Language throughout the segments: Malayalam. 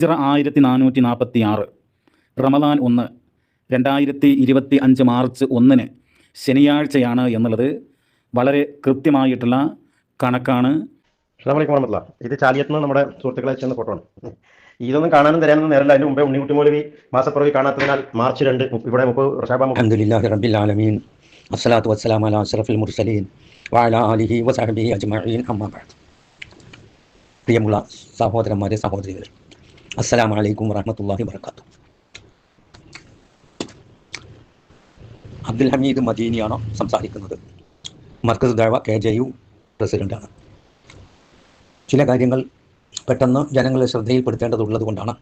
1446 റമദാൻ 1 2025 മാർച്ച് 1 ശനിയാഴ്ചയാണ് എന്നുള്ളത് വളരെ കൃത്യമായിട്ടുള്ള കണക്കാണ്. ഇത് ചാലിയത്ത് നമ്മുടെ സുഹൃത്തുക്കളെ ചെന്ന ഫോട്ടോ ആണ്. ഇതൊന്നും കാണാനും തരാനൊന്നും നേരല്ല. അതിന് മുമ്പേ ഉണ്ണിക്കുട്ടി മൗലവി മാസപ്പിറവി കാണാത്തതിനാൽ മാർച്ച് 2 ഇവിടെ അൽഹംദുലില്ലാഹി റബ്ബിൽ ആലമീൻ വസ്സലാത്തു വസ്സലാമു അലാ അഷ്റഫിൽ മുർസലീൻ വഅലാ ആലിഹി വസഹ്ബിഹി അജ്മഈൻ അമ്മാ ബഅദ്. പ്രിയമുള്ള സഹോദരന്മാരെ, സഹോദരികളെ, അസ്സലാമു അലൈക്കും വറഹ്മത്തുള്ളാഹി വബറകാതുഹു. അബ്ദുൽ ഹമീദ് മദീനിയാണ് സംസാരിക്കുന്നത്. മർക്കസ് ദഅവ KJU പ്രസിഡന്റാണ്. ചില കാര്യങ്ങൾ പെട്ടെന്ന് ജനങ്ങളെ ശ്രദ്ധയിൽപ്പെടുത്തേണ്ടതുള്ളത് കൊണ്ടാണ്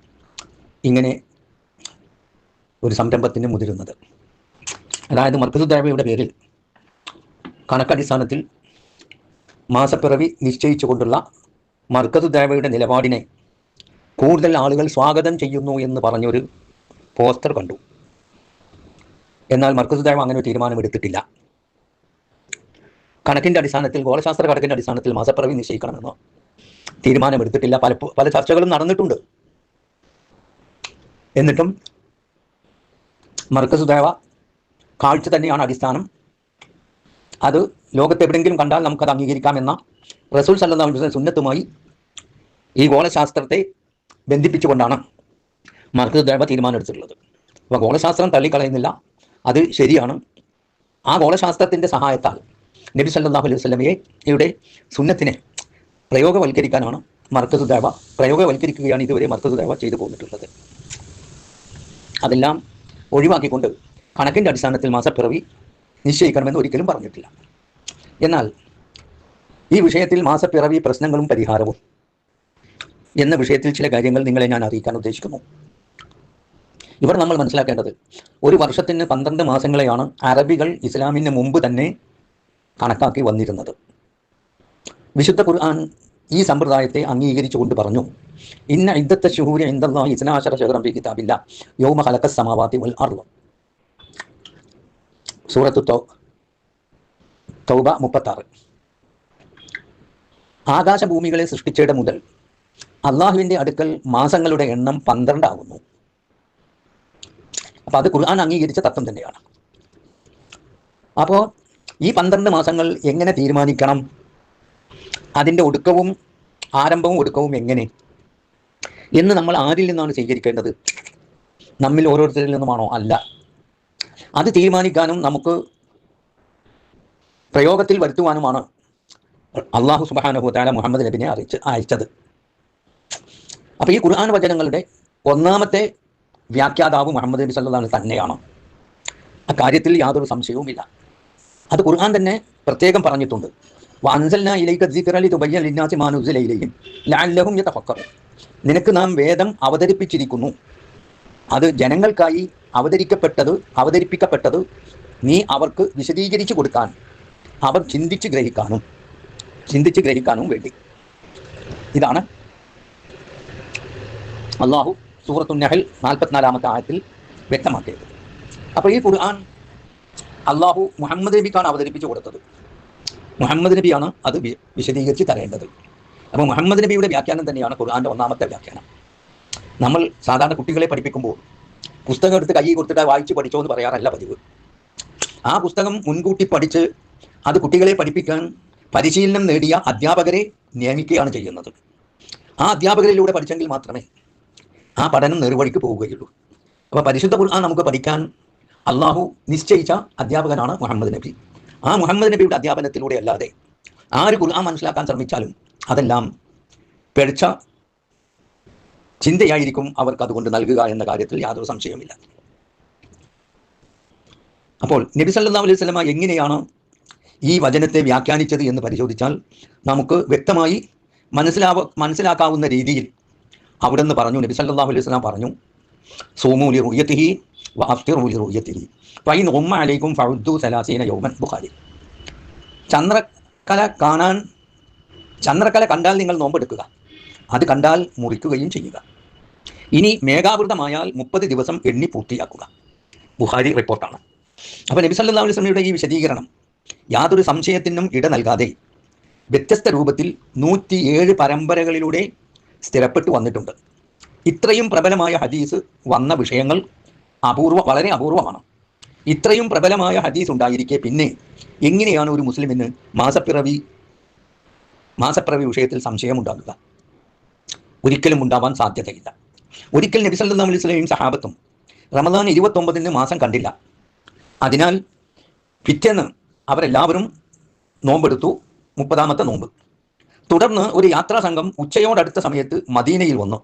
ഇങ്ങനെ ഒരു സംരംഭത്തിന് മുതിരുന്നത്. അതായത് മർക്കസ് ദഅവയുടെ പേരിൽ കണക്കടിസ്ഥാനത്തിൽ മാസപ്പിറവി നിശ്ചയിച്ചുകൊണ്ടുള്ള മർക്കസ് ദഅവയുടെ നിലപാടിനെ കൂടുതൽ ആളുകൾ സ്വാഗതം ചെയ്യുന്നു എന്ന് പറഞ്ഞൊരു പോസ്റ്റർ കണ്ടു. എന്നാൽ മർക്കസ് ദഅവ അങ്ങനെ ഒരു തീരുമാനമെടുത്തിട്ടില്ല. കണക്കിൻ്റെ അടിസ്ഥാനത്തിൽ, ഗോളശാസ്ത്ര കണക്കിൻ്റെ അടിസ്ഥാനത്തിൽ മാസപ്പിറവി നിശ്ചയിക്കണമെന്ന് തീരുമാനമെടുത്തിട്ടില്ല. പല ചർച്ചകളും നടന്നിട്ടുണ്ട്. എന്നിട്ടും മർക്കസ് ദഅവ കാഴ്ച തന്നെയാണ് അടിസ്ഥാനം. അത് ലോകത്തെവിടെയെങ്കിലും കണ്ടാൽ നമുക്കത് അംഗീകരിക്കാമെന്ന റസൂൽ സല്ലല്ലാഹു അലൈഹി വസല്ലം സുന്നത്തുമായി ഈ ഗോളശാസ്ത്രത്തെ ബന്ധിപ്പിച്ചുകൊണ്ടാണ് മർക്കസ് ദഅവ തീരുമാനമെടുത്തിട്ടുള്ളത്. അപ്പോൾ ഗോളശാസ്ത്രം തള്ളിക്കളയുന്നില്ല, അത് ശരിയാണ്. ആ ഗോളശാസ്ത്രത്തിൻ്റെ സഹായത്താൽ നബി സല്ലല്ലാഹു അലൈഹി വസല്ലമയുടെ സുന്നത്തിനെ പ്രയോഗവൽക്കരിക്കാനാണ് മർക്കസ് ദഅവ പ്രയോഗവൽക്കരിക്കുകയാണ് ഇതുവരെ മർക്കസ് ദഅവ ചെയ്തു പോന്നിട്ടുള്ളത്. അതെല്ലാം ഒഴിവാക്കിക്കൊണ്ട് കണക്കിൻ്റെ അടിസ്ഥാനത്തിൽ മാസപ്പിറവി നിശ്ചയിക്കണമെന്ന് ഒരിക്കലും പറഞ്ഞിട്ടില്ല. എന്നാൽ ഈ വിഷയത്തിൽ മാസപ്പിറവി പ്രശ്നങ്ങളും പരിഹാരവും എന്ന വിഷയത്തിൽ ചില കാര്യങ്ങൾ നിങ്ങളെ ഞാൻ അറിയിക്കാൻ ഉദ്ദേശിക്കുന്നു. ഇവിടെ നമ്മൾ മനസ്സിലാക്കേണ്ടത്, ഒരു വർഷത്തിന് 12 മാസങ്ങളെയാണ് അറബികൾ ഇസ്ലാമിന് മുമ്പ് തന്നെ കണക്കാക്കി വന്നിരുന്നത്. വിശുദ്ധ ഖുർആൻ ഈ സമ്പ്രദായത്തെ അംഗീകരിച്ചുകൊണ്ട് പറഞ്ഞു, ഇന്ന ഇദ്ദത്ത ശുഹൂരി ഇൻദല്ലാഹി 12 ശഹ്റൻ ഫീ കിതാബില്ലാഹ് യൗമ ഖലഖസ് സമാവാതി വൽ അർള്. സൂറത്തു തൗബ 36. ആകാശഭൂമികളെ സൃഷ്ടിച്ചിട മുതൽ അള്ളാഹുവിൻ്റെ അടുക്കൽ മാസങ്ങളുടെ എണ്ണം 12 ആകുന്നു. അപ്പോൾ അത് ഖുർആൻ അംഗീകരിച്ച തത്വം തന്നെയാണ്. അപ്പോൾ ഈ 12 മാസങ്ങൾ എങ്ങനെ തീരുമാനിക്കണം, അതിൻ്റെ ഒടുക്കവും ആരംഭവും ഒടുക്കവും എങ്ങനെ എന്ന് നമ്മൾ ആരിൽ നിന്നാണ് സ്വീകരിക്കേണ്ടത്? നമ്മിൽ ഓരോരുത്തരിൽ നിന്നുമാണോ? അല്ല. അത് തീരുമാനിക്കാനും നമുക്ക് പ്രയോഗത്തിൽ വരുത്തുവാനുമാണ് അള്ളാഹു സുബ്ഹാനഹു വ തആല മുഹമ്മദ് നബിനെ അയച്ചത്. അപ്പോൾ ഈ ഖുർആൻ വചനങ്ങളുടെ ഒന്നാമത്തെ വ്യാഖ്യാതാവ് മുഹമ്മദ് നബി സല്ലല്ലാഹു അലൈഹി വസല്ലം തന്നെയാണ്. അക്കാര്യത്തിൽ യാതൊരു സംശയവുമില്ല. അത് ഖുർആൻ തന്നെ പ്രത്യേകം പറഞ്ഞിട്ടുണ്ട്. വഅൻസൽനാ ഇലൈക ദിക്റ ലിതുബയ്യിന ലിന്നാസി മാ നുസില ഇലൈഹിം ലഅല്ലഹും യതഫക്കറൂൻ. നിനക്ക് നാം വേദം അവതരിപ്പിച്ചിരിക്കുന്നു. അത് ജനങ്ങൾക്കായി അവതരിപ്പിക്കപ്പെട്ടത് നീ അവർക്ക് വിശദീകരിച്ചു കൊടുക്കാൻ, അവർ ചിന്തിച്ച് ഗ്രഹിക്കാനും വേണ്ടി. ഇതാണ് അള്ളാഹു സൂറത്തു നഹൽ 44-ാമത്തെ ആയത്തിൽ വ്യക്തമാക്കിയത്. അപ്പോൾ ഈ ഖുർആൻ അള്ളാഹു മുഹമ്മദ് നബിക്കാണ് അവതരിപ്പിച്ചു കൊടുത്തത്. മുഹമ്മദ് നബിയാണ് അത് വിശദീകരിച്ച് തരേണ്ടത്. അപ്പോൾ മുഹമ്മദ് നബിയുടെ വ്യാഖ്യാനം തന്നെയാണ് ഖുർആൻ്റെ ഒന്നാമത്തെ വ്യാഖ്യാനം. നമ്മൾ സാധാരണ കുട്ടികളെ പഠിപ്പിക്കുമ്പോൾ പുസ്തകം എടുത്ത് കൈ കൊടുത്തിട്ട് വായിച്ച് പഠിച്ചോ എന്ന് പറയാറല്ല പതിവ്. ആ പുസ്തകം മുൻകൂട്ടി പഠിച്ച് അത് കുട്ടികളെ പഠിപ്പിക്കാൻ പരിശീലനം നേടിയ അധ്യാപകരെ നിയമിക്കുകയാണ് ചെയ്യുന്നത്. ആ അധ്യാപകരിലൂടെ പഠിച്ചെങ്കിൽ മാത്രമേ ആ പഠനം നേർവഴിക്ക് പോവുകയുള്ളൂ. അപ്പോൾ പരിശുദ്ധ ഖുർആൻ നമുക്ക് പഠിക്കാൻ അള്ളാഹു നിശ്ചയിച്ച അധ്യാപകനാണ് മുഹമ്മദ് നബി. ആ മുഹമ്മദ് നബിയുടെ അധ്യാപനത്തിലൂടെ അല്ലാതെ ആര് ഖുർആൻ മനസ്സിലാക്കാൻ ശ്രമിച്ചാലും അതെല്ലാം പിഴച്ച ചിന്തയായിരിക്കും അവർക്ക് അതുകൊണ്ട് നൽകുക എന്ന കാര്യത്തിൽ യാതൊരു സംശയവുമില്ല. അപ്പോൾ നബി സല്ലല്ലാഹു അലൈഹി വസല്ലം എങ്ങനെയാണ് ഈ വചനത്തെ വ്യാഖ്യാനിച്ചത് എന്ന് പരിശോധിച്ചാൽ നമുക്ക് വ്യക്തമായി മനസ്സിലാക്കാവുന്ന രീതിയിൽ അവിടെ നിന്ന് പറഞ്ഞു. നബി സല്ലല്ലാഹു അലൈഹി വസല്ലം പറഞ്ഞു, സൂമൂ ലി റുയതിഹി വ അഫ്തിറൂ ലി റുയതിഹി ഫഇൻ ഗുമ്മ അലൈക്കും ഫഉദ്ദു 30 യൗമൻ. ബുഖാരി. ചന്ദ്രക്കല കണ്ടാൽ നിങ്ങൾ നോമ്പെടുക്കുക, അത് കണ്ടാൽ മുറിക്കുകയും ചെയ്യുക. ഇനി മേഘാവൃതമായാൽ 30 ദിവസം എണ്ണി പൂർത്തിയാക്കുക. ബുഖാരി റിപ്പോർട്ടാണ്. അപ്പോൾ നബി സല്ലല്ലാഹു അലൈഹി വസല്ലമയുടെ ഈ വിശദീകരണം യാതൊരു സംശയത്തിനും ഇട നൽകാതെ വ്യത്യസ്ത രൂപത്തിൽ 107 പരമ്പരകളിലൂടെ സ്ഥിരപ്പെട്ടു വന്നിട്ടുണ്ട്. ഇത്രയും പ്രബലമായ ഹദീസ് വന്ന വിഷയങ്ങൾ വളരെ അപൂർവമാണ്. ഇത്രയും പ്രബലമായ ഹദീസ് ഉണ്ടായിരിക്കെ പിന്നെ എങ്ങനെയാണ് ഒരു മുസ്ലിമിന് മാസപ്പിറവി വിഷയത്തിൽ സംശയമുണ്ടാകുക? ഒരിക്കലും ഉണ്ടാവാൻ സാധ്യതയില്ല. ഒരിക്കൽ നബി സല്ലല്ലാഹു അലൈഹി വസല്ലമയും സഹാബത്തും റമദാൻ 29 മാസം കണ്ടില്ല. അതിനാൽ പിറ്റേന്ന് അവരെല്ലാവരും നോമ്പെടുത്തു, 30ാമത്തെ നോമ്പ്. തുടർന്ന് ഒരു യാത്രാ സംഘം ഉച്ചയോടടുത്ത സമയത്ത് മദീനയിൽ വന്നു.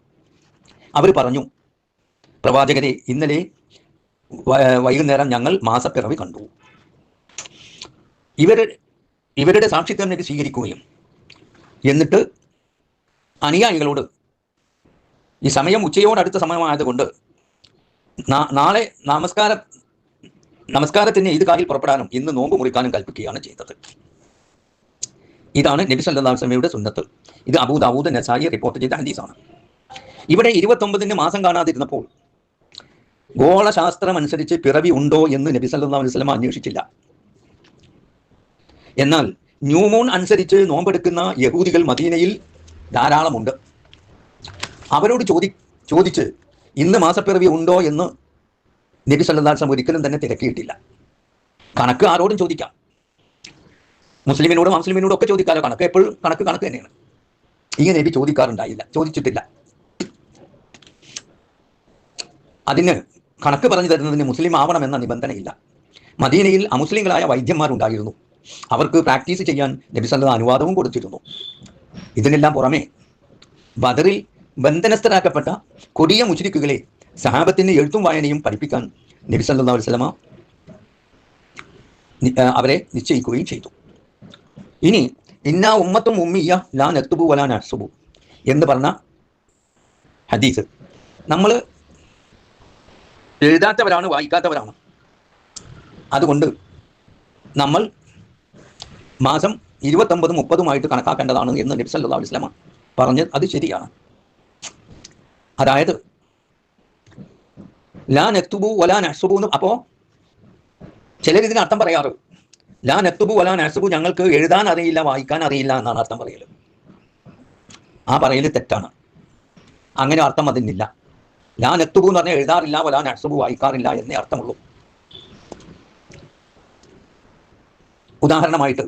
അവർ പറഞ്ഞു, പ്രവാചകരെ, ഇന്നലെ വൈകുന്നേരം ഞങ്ങൾ മാസപ്പിറവി കണ്ടു. ഇവരുടെ സാക്ഷിത്വം നബി സ്വീകരിക്കുകയും എന്നിട്ട് അനുയായികളോട് ഈ സമയം ഉച്ചയോടടുത്ത സമയമായതുകൊണ്ട് നാളെ നമസ്കാരത്തിന് ഈദ്ഗാഹിൽ പുറപ്പെടാനും ഇന്ന് നോമ്പ് മുറിക്കാനും കൽപ്പിക്കുകയാണ് ചെയ്തത്. ഇതാണ് നബി സല്ലല്ലാഹു അലൈഹി വസല്ലമയുടെ സുന്നത്ത്. ഇത് അബൂ ദാവൂദ്, നസായി റിപ്പോർട്ട് ചെയ്ത ഹദീസാണ്. ഇവിടെ 29 മാസം കാണാതിരുന്നപ്പോൾ ഗോളശാസ്ത്രം അനുസരിച്ച് പിറവി ഉണ്ടോ എന്ന് നബി സല്ലല്ലാഹു അലൈഹി വസല്ലം അന്വേഷിച്ചില്ല. എന്നാൽ ന്യൂമൂൺ അനുസരിച്ച് നോമ്പെടുക്കുന്ന യഹൂദികൾ മദീനയിൽ ധാരാളമുണ്ട്. അവരോട് ചോദിച്ച് ഇന്ന് മാസപ്പിറവി ഉണ്ടോ എന്ന് നബി സല്ലല്ലാഹു അലൈഹി വസല്ലം ഒരിക്കലും തന്നെ തിരക്കിയിട്ടില്ല. കണക്ക് ആരോടും ചോദിക്കാം, മുസ്ലിമിനോടും അമുസ്ലിമിനോടും ഒക്കെ ചോദിക്കാമല്ലോ. കണക്ക് എപ്പോഴും കണക്ക് തന്നെയാണ്. ഇങ്ങനെ നബി ചോദിച്ചിട്ടില്ല. അതിന് കണക്ക് പറഞ്ഞു തരുന്നതിന് മുസ്ലിം ആവണമെന്ന നിബന്ധനയില്ല. മദീനയിൽ അമുസ്ലിങ്ങളായ വൈദ്യന്മാരുണ്ടായിരുന്നു. അവർക്ക് പ്രാക്ടീസ് ചെയ്യാൻ നബി സല്ലല്ലാഹു അനുവാദവും കൊടുത്തിരുന്നു. ഇതിനെല്ലാം പുറമെ ബദറിൽ ബന്ധനസ്ഥരാക്കപ്പെട്ട കൊടിയ മുശ്രിക്കുകളെ സഹാബത്തിന് എഴുത്തും വായനയും പഠിപ്പിക്കാൻ നബി സല്ലല്ലാഹു അലൈഹി വസല്ലം അവരെ നിശ്ചയിക്കുകയും ചെയ്തു. ഇനി ഇന്നാ ഉമ്മത്തും ഉമ്മിയ ലാ നക്തുബു വലാ നഹ്സുബു എന്ന് പറഞ്ഞ ഹദീസ് നമ്മൾ എഴുതാത്തവരാണ്, വായിക്കാത്തവരാണ്. അതുകൊണ്ട് നമ്മൾ മാസം 29, 30 കണക്കാക്കേണ്ടതാണ് എന്ന് നബി സല്ലല്ലാഹു അലൈഹി വസല്ലം പറഞ്ഞത് അത് ശരിയാണ്. അതായത് ലാ നക്തുബു വലാ നഹ്സുബു എന്ന്. അപ്പോൾ ചിലരിതിന് അർത്ഥം പറയാറ്, ലാ നക്തുബു വലാ നഹ്സുബു, ഞങ്ങൾക്ക് എഴുതാൻ അറിയില്ല, വായിക്കാൻ അറിയില്ല എന്നാണ് അർത്ഥം പറയൽ. ആ പറയൽ തെറ്റാണ്. അങ്ങനെ അർത്ഥം അതിനില്ല. ലാ നക്തുബു എന്ന് പറഞ്ഞാൽ എഴുതാറില്ല, വലാ നഹ്സുബു വായിക്കാറില്ല എന്നേ അർത്ഥമുള്ളൂ. ഉദാഹരണമായിട്ട്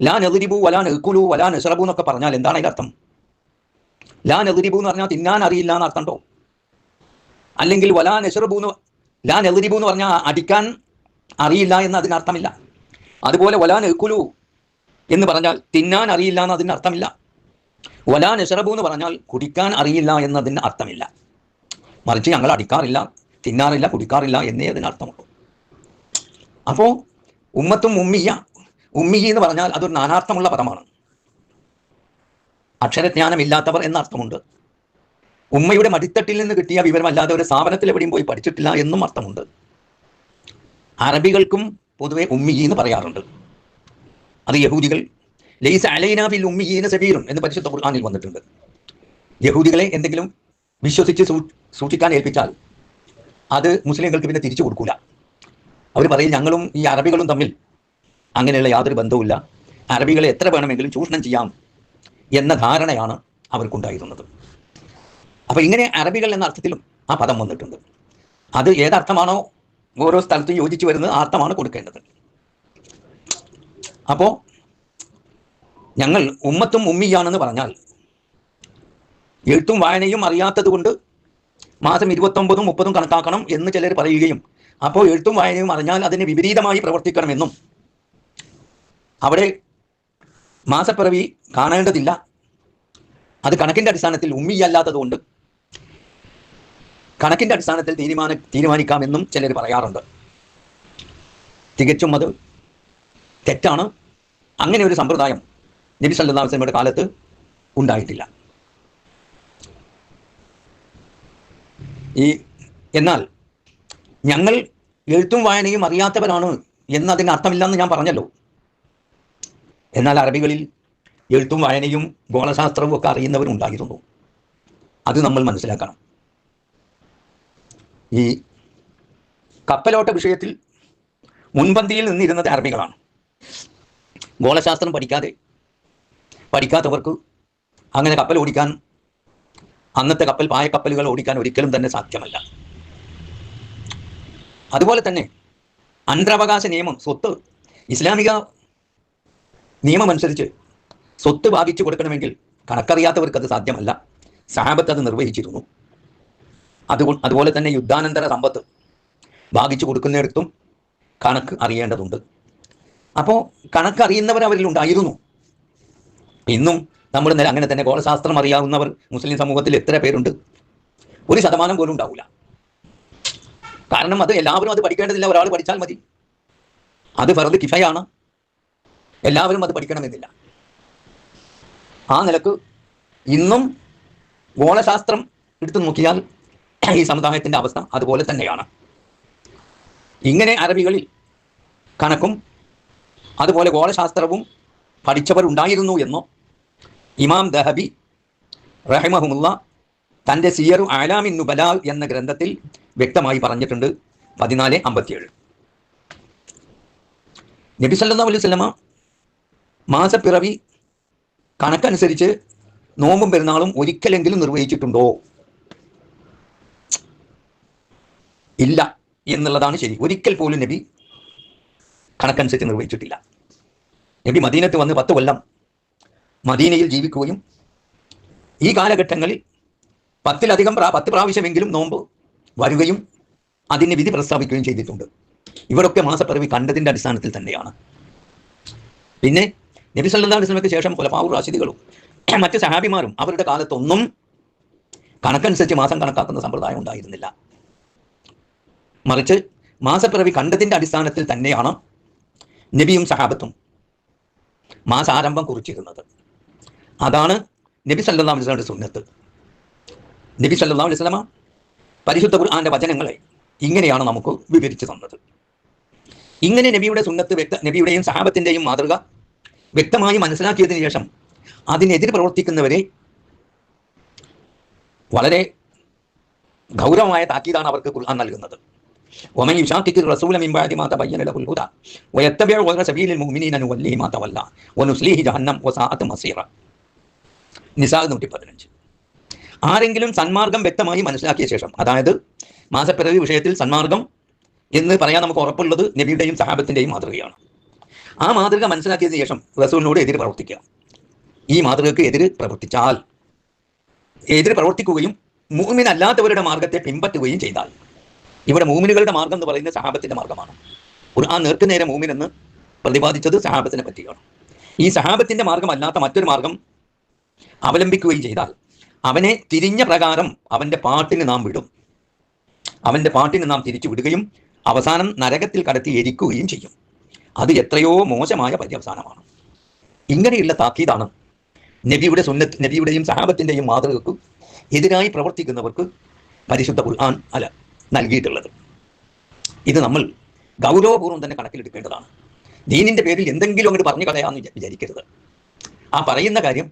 ലാ നദ്രിബു വലാ നഅ്കുലു വലാ നശ്റബു എന്നൊക്കെ പറഞ്ഞാൽ എന്താണ് അതിൻ്റെ അർത്ഥം? ലാ നദ്രിബു എന്ന് പറഞ്ഞാൽ തിന്നാൻ അറിയില്ല എന്ന് അർത്ഥമുണ്ടോ? അല്ലെങ്കിൽ വലാ നശ്റബു ലാ നദ്രിബു എന്ന് പറഞ്ഞാൽ അടിക്കാൻ അറിയില്ല എന്ന് അതിന് അർത്ഥമില്ല. അതുപോലെ വലാ നഅ്കുലു എന്ന് പറഞ്ഞാൽ തിന്നാൻ അറിയില്ല എന്ന് അതിന് അർത്ഥമില്ല. വലാ നശ്റബു എന്ന് പറഞ്ഞാൽ കുടിക്കാൻ അറിയില്ല എന്നതിന് അർത്ഥമില്ല. മറിച്ച് ഞങ്ങൾ അടിക്കാറില്ല, തിന്നാറില്ല, കുടിക്കാറില്ല എന്നേ അതിന് അർത്ഥമുള്ളൂ. അപ്പോൾ ഉമ്മത്തും ഉമ്മി എന്ന് പറഞ്ഞാൽ അതൊരു നാനാർത്ഥമുള്ള പദമാണ്. അക്ഷരജ്ഞാനമില്ലാത്തവർ എന്ന അർത്ഥമുണ്ട്. ഉമ്മയുടെ മടിത്തട്ടിൽ നിന്ന് കിട്ടിയ വിവരമല്ലാതെ ഒരു സ്ഥാപനത്തിൽ എവിടെയും പോയി പഠിച്ചിട്ടില്ല എന്നും അർത്ഥമുണ്ട്. അറബികൾക്കും പൊതുവെ ഉമ്മി എന്ന് പറയാറുണ്ട്. അത് യഹൂദികൾ ലൈസ അലൈനാ ബിൽ ഉമ്മിയീന സബീറുൻ എന്ന് പരിശുദ്ധ ഖുർആനിൽ വന്നിട്ടുണ്ട്. യഹൂദികളെ എന്തെങ്കിലും വിശ്വസിച്ച് സൂക്ഷിക്കാൻ ഏൽപ്പിച്ചാൽ അത് മുസ്ലിങ്ങൾക്ക് പിന്നെ തിരിച്ചു കൊടുക്കൂല. അവർ പറയും, ഞങ്ങളും ഈ അറബികളും തമ്മിൽ അങ്ങനെയുള്ള യാതൊരു ബന്ധവുമില്ല, അറബികളെ എത്ര വേണമെങ്കിലും ചൂഷണം ചെയ്യാം എന്ന ധാരണയാണ് അവർക്കുണ്ടായിരുന്നത്. അപ്പോൾ ഇങ്ങനെ അറബികൾ എന്ന അർത്ഥത്തിലും ആ പദം വന്നിട്ടുണ്ട്. അത് ഏതർത്ഥമാണോ ഓരോ സ്ഥലത്തും യോജിച്ച് വരുന്നത് ആ അർത്ഥമാണ് കൊടുക്കേണ്ടത്. അപ്പോൾ ഞങ്ങൾ ഉമ്മത്തും ഉമ്മിയാണെന്ന് പറഞ്ഞാൽ എഴുത്തും വായനയും അറിയാത്തത് കൊണ്ട് മാസം 29, 30 കണക്കാക്കണം എന്ന് ചിലർ പറയുകയും, അപ്പോൾ എഴുത്തും വായനയും അറിഞ്ഞാൽ അതിന് വിപരീതമായി പ്രവർത്തിക്കണമെന്നും അവിടെ മാസപ്പിറവി കാണേണ്ടതില്ല, അത് കണക്കിൻ്റെ അടിസ്ഥാനത്തിൽ ഉമ്മിയല്ലാത്തതുകൊണ്ട് കണക്കിൻ്റെ അടിസ്ഥാനത്തിൽ തീരുമാനിക്കാമെന്നും ചിലർ പറയാറുണ്ട്. തികച്ചും അത് തെറ്റാണ്. അങ്ങനെ ഒരു സമ്പ്രദായം നബി സല്ലല്ലാഹു അലൈഹി വസല്ലമയുടെ കാലത്ത് ഉണ്ടായിട്ടില്ല. എന്നാൽ ഞങ്ങൾ എഴുത്തും വായനയും അറിയാത്തവരാണ് എന്നതിന് അർത്ഥമില്ലെന്ന് ഞാൻ പറഞ്ഞല്ലോ. എന്നാൽ അറബികളിൽ എഴുത്തും വായനയും ഗോളശാസ്ത്രവും ഒക്കെ അറിയുന്നവരുണ്ടായിരുന്നു. അത് നമ്മൾ മനസ്സിലാക്കണം. ഈ കപ്പലോട്ട വിഷയത്തിൽ മുൻപന്തിയിൽ നിന്നിരുന്നത് അറബികളാണ്. ഗോളശാസ്ത്രം പഠിക്കാത്തവർക്ക് അങ്ങനെ കപ്പൽ ഓടിക്കാൻ അന്നത്തെ കപ്പൽ പായക്കപ്പലുകൾ ഓടിക്കാൻ ഒരിക്കലും തന്നെ സാധ്യമല്ല. അതുപോലെ തന്നെ അനന്തരാവകാശ നിയമം, സ്വത്ത്, ഇസ്ലാമിക നിയമമനുസരിച്ച് സ്വത്ത് ഭാഗിച്ചു കൊടുക്കണമെങ്കിൽ കണക്കറിയാത്തവർക്ക് അത് സാധ്യമല്ല. സഹാബത്ത് അത് നിർവഹിച്ചിരുന്നു. അതുപോലെ തന്നെ യുദ്ധാനന്തര സമ്പത്ത് ഭാഗിച്ചു കൊടുക്കുന്നിടത്തും കണക്ക് അറിയേണ്ടതുണ്ട്. അപ്പോൾ കണക്കറിയുന്നവർ അവരിലുണ്ടായിരുന്നു. ഇന്നും നമ്മുടെ നേരെ അങ്ങനെ തന്നെ ഗോളശാസ്ത്രം അറിയാവുന്നവർ മുസ്ലിം സമൂഹത്തിൽ എത്ര പേരുണ്ട്? 1% പോലും ഉണ്ടാവില്ല. കാരണം അത് എല്ലാവരും അത് പഠിക്കേണ്ടതില്ല. ഒരാൾ പഠിച്ചാൽ മതി. അത് ഫർദ് കിഫയാണ്. എല്ലാവരും അത് പഠിക്കണമെന്നില്ല. ആ നിലക്ക് ഇന്നും ഗോളശാസ്ത്രം എടുത്തു നോക്കിയാൽ ഈ സമുദായത്തിൻ്റെ അവസ്ഥ അതുപോലെ തന്നെയാണ്. ഇങ്ങനെ അറബികളിൽ കണക്കും അതുപോലെ ഗോളശാസ്ത്രവും പഠിച്ചവർ ഉണ്ടായിരുന്നു എന്നോ ഇമാം ദഹബി റഹിമഹുമുള്ള തൻ്റെ സിയറു അലാമിൻ നുബലാ എന്ന ഗ്രന്ഥത്തിൽ വ്യക്തമായി പറഞ്ഞിട്ടുണ്ട്. 1457. നബി സല്ലല്ലാഹു അലൈഹി വസല്ലമ മാസപ്പിറവി കണക്കനുസരിച്ച് നോമ്പും പെരുന്നാളും ഒരിക്കലെങ്കിലും നിർവഹിച്ചിട്ടുണ്ടോ? ഇല്ല എന്നുള്ളതാണ് ശരി. ഒരിക്കൽ പോലും നബി കണക്കനുസരിച്ച് നിർവഹിച്ചിട്ടില്ല. നബി മദീനത്ത് വന്ന് 10 കൊല്ലം മദീനയിൽ ജീവിക്കുകയും ഈ കാലഘട്ടങ്ങളിൽ 10 പ്രാവശ്യമെങ്കിലും നോമ്പ് വരികയും അതിന് വിധി പ്രസ്താവിക്കുകയും ചെയ്തിട്ടുണ്ട്. ഇവരൊക്കെ മാസപ്പിറവി കണ്ടതിൻ്റെ അടിസ്ഥാനത്തിൽ തന്നെയാണ്. പിന്നെ നബി സല്ലല്ലാഹു അലൈഹി വസല്ലമയ്ക്ക് ശേഷം ഖുലഫാഉർ റാഷിദുകളും മറ്റ് സഹാബിമാരും അവരുടെ കാലത്തൊന്നും കണക്കനുസരിച്ച് മാസം കണക്കാക്കുന്ന സമ്പ്രദായം ഉണ്ടായിരുന്നില്ല. മറിച്ച് മാസപ്പിറവി കണ്ടതിൻ്റെ അടിസ്ഥാനത്തിൽ തന്നെയാണ് നബിയും സഹാബത്തും മാസാരംഭം കുറിച്ചിരുന്നത്. അതാണ് നബി സല്ലല്ലാഹു അലൈഹി വസല്ലമയുടെ സുന്നത്ത്. നബി സല്ലല്ലാഹു അലൈഹി വസല്ലമ പരിശുദ്ധ ഖുർആന്റെ വചനങ്ങളെ ഇങ്ങനെയാണ് നമുക്ക് വിവരിച്ചു തന്നത്. ഇങ്ങനെ നബിയുടെ സുന്നത്ത് നബിയുടെയും സഹാബത്തിൻ്റെയും മാതൃക വ്യക്തമായി മനസ്സിലാക്കിയതിനു ശേഷം അതിനെതിരെ പ്രവർത്തിക്കുന്നവരെ വളരെ ഗൗരവമായ താക്കീതാണ് അവർക്ക് ഖുർആൻ നൽകുന്നത്. ومن يشاقق الرسول من بعد ما تبين له الهدى ويتبع غير سبيل المؤمنين نوليه ما تولى ونصليه جهنم وساءت مصيرا. നിസാ 115. ആരെങ്കിലും സന്മാർഗം വ്യക്തമായി മനസ്സിലാക്കിയ ശേഷം, അതായത് മാസപ്പിറവി വിഷയത്തിൽ സന്മാർഗം എന്ന് പറയാൻ നമുക്ക് ഉറപ്പുള്ളത് നബിയുടെയും സഹാബത്തിൻ്റെയും മാതൃകയാണ്. ആ മാതൃക മനസ്സിലാക്കിയതിനു ശേഷം റസൂലിനോട് എതിര് പ്രവർത്തിക്കുക. ഈ മാതൃകക്ക് എതിര് പ്രവർത്തിക്കുകയും മുഅ്മിൻ അല്ലാത്തവരുടെ മാർഗത്തെ പിൻപറ്റുകയും ചെയ്താൽ, ഇവിടെ മൂമിനുകളുടെ മാർഗം എന്ന് പറയുന്നത് സഹാബത്തിൻ്റെ മാർഗമാണ്. ഖുർആൻ നേർക്കുനേരെ മൂമിൻ എന്ന് പ്രതിപാദിച്ചത് സഹാബത്തിനെ പറ്റിയാണ്. ഈ സഹാബത്തിൻ്റെ മാർഗമല്ലാത്ത മറ്റൊരു മാർഗം അവലംബിക്കുകയും ചെയ്താൽ അവനെ തിരിഞ്ഞ പ്രകാരം അവൻ്റെ പാട്ടിന് നാം വിടും. അവൻ്റെ പാട്ടിന് നാം തിരിച്ചു വിടുകയും അവസാനം നരകത്തിൽ കടത്തി എരിക്കുകയും ചെയ്യും. അത് എത്രയോ മോശമായ പര്യവസാനമാണ്. ഇങ്ങനെയുള്ള താക്കീതാണ് നബിയുടെയും സഹാബത്തിൻ്റെയും മാതൃകക്ക് എതിരായി പ്രവർത്തിക്കുന്നവർക്ക് പരിശുദ്ധ ഖുർആൻ നൽകിയിട്ടുള്ളത്. ഇത് നമ്മൾ ഗൗരവപൂർവ്വം തന്നെ കണക്കിലെടുക്കേണ്ടതാണ്. ദീനിൻ്റെ പേരിൽ എന്തെങ്കിലും അങ്ങോട്ട് പറഞ്ഞു കളയാമെന്ന് വിചാരിക്കരുത്. ആ പറയുന്ന കാര്യം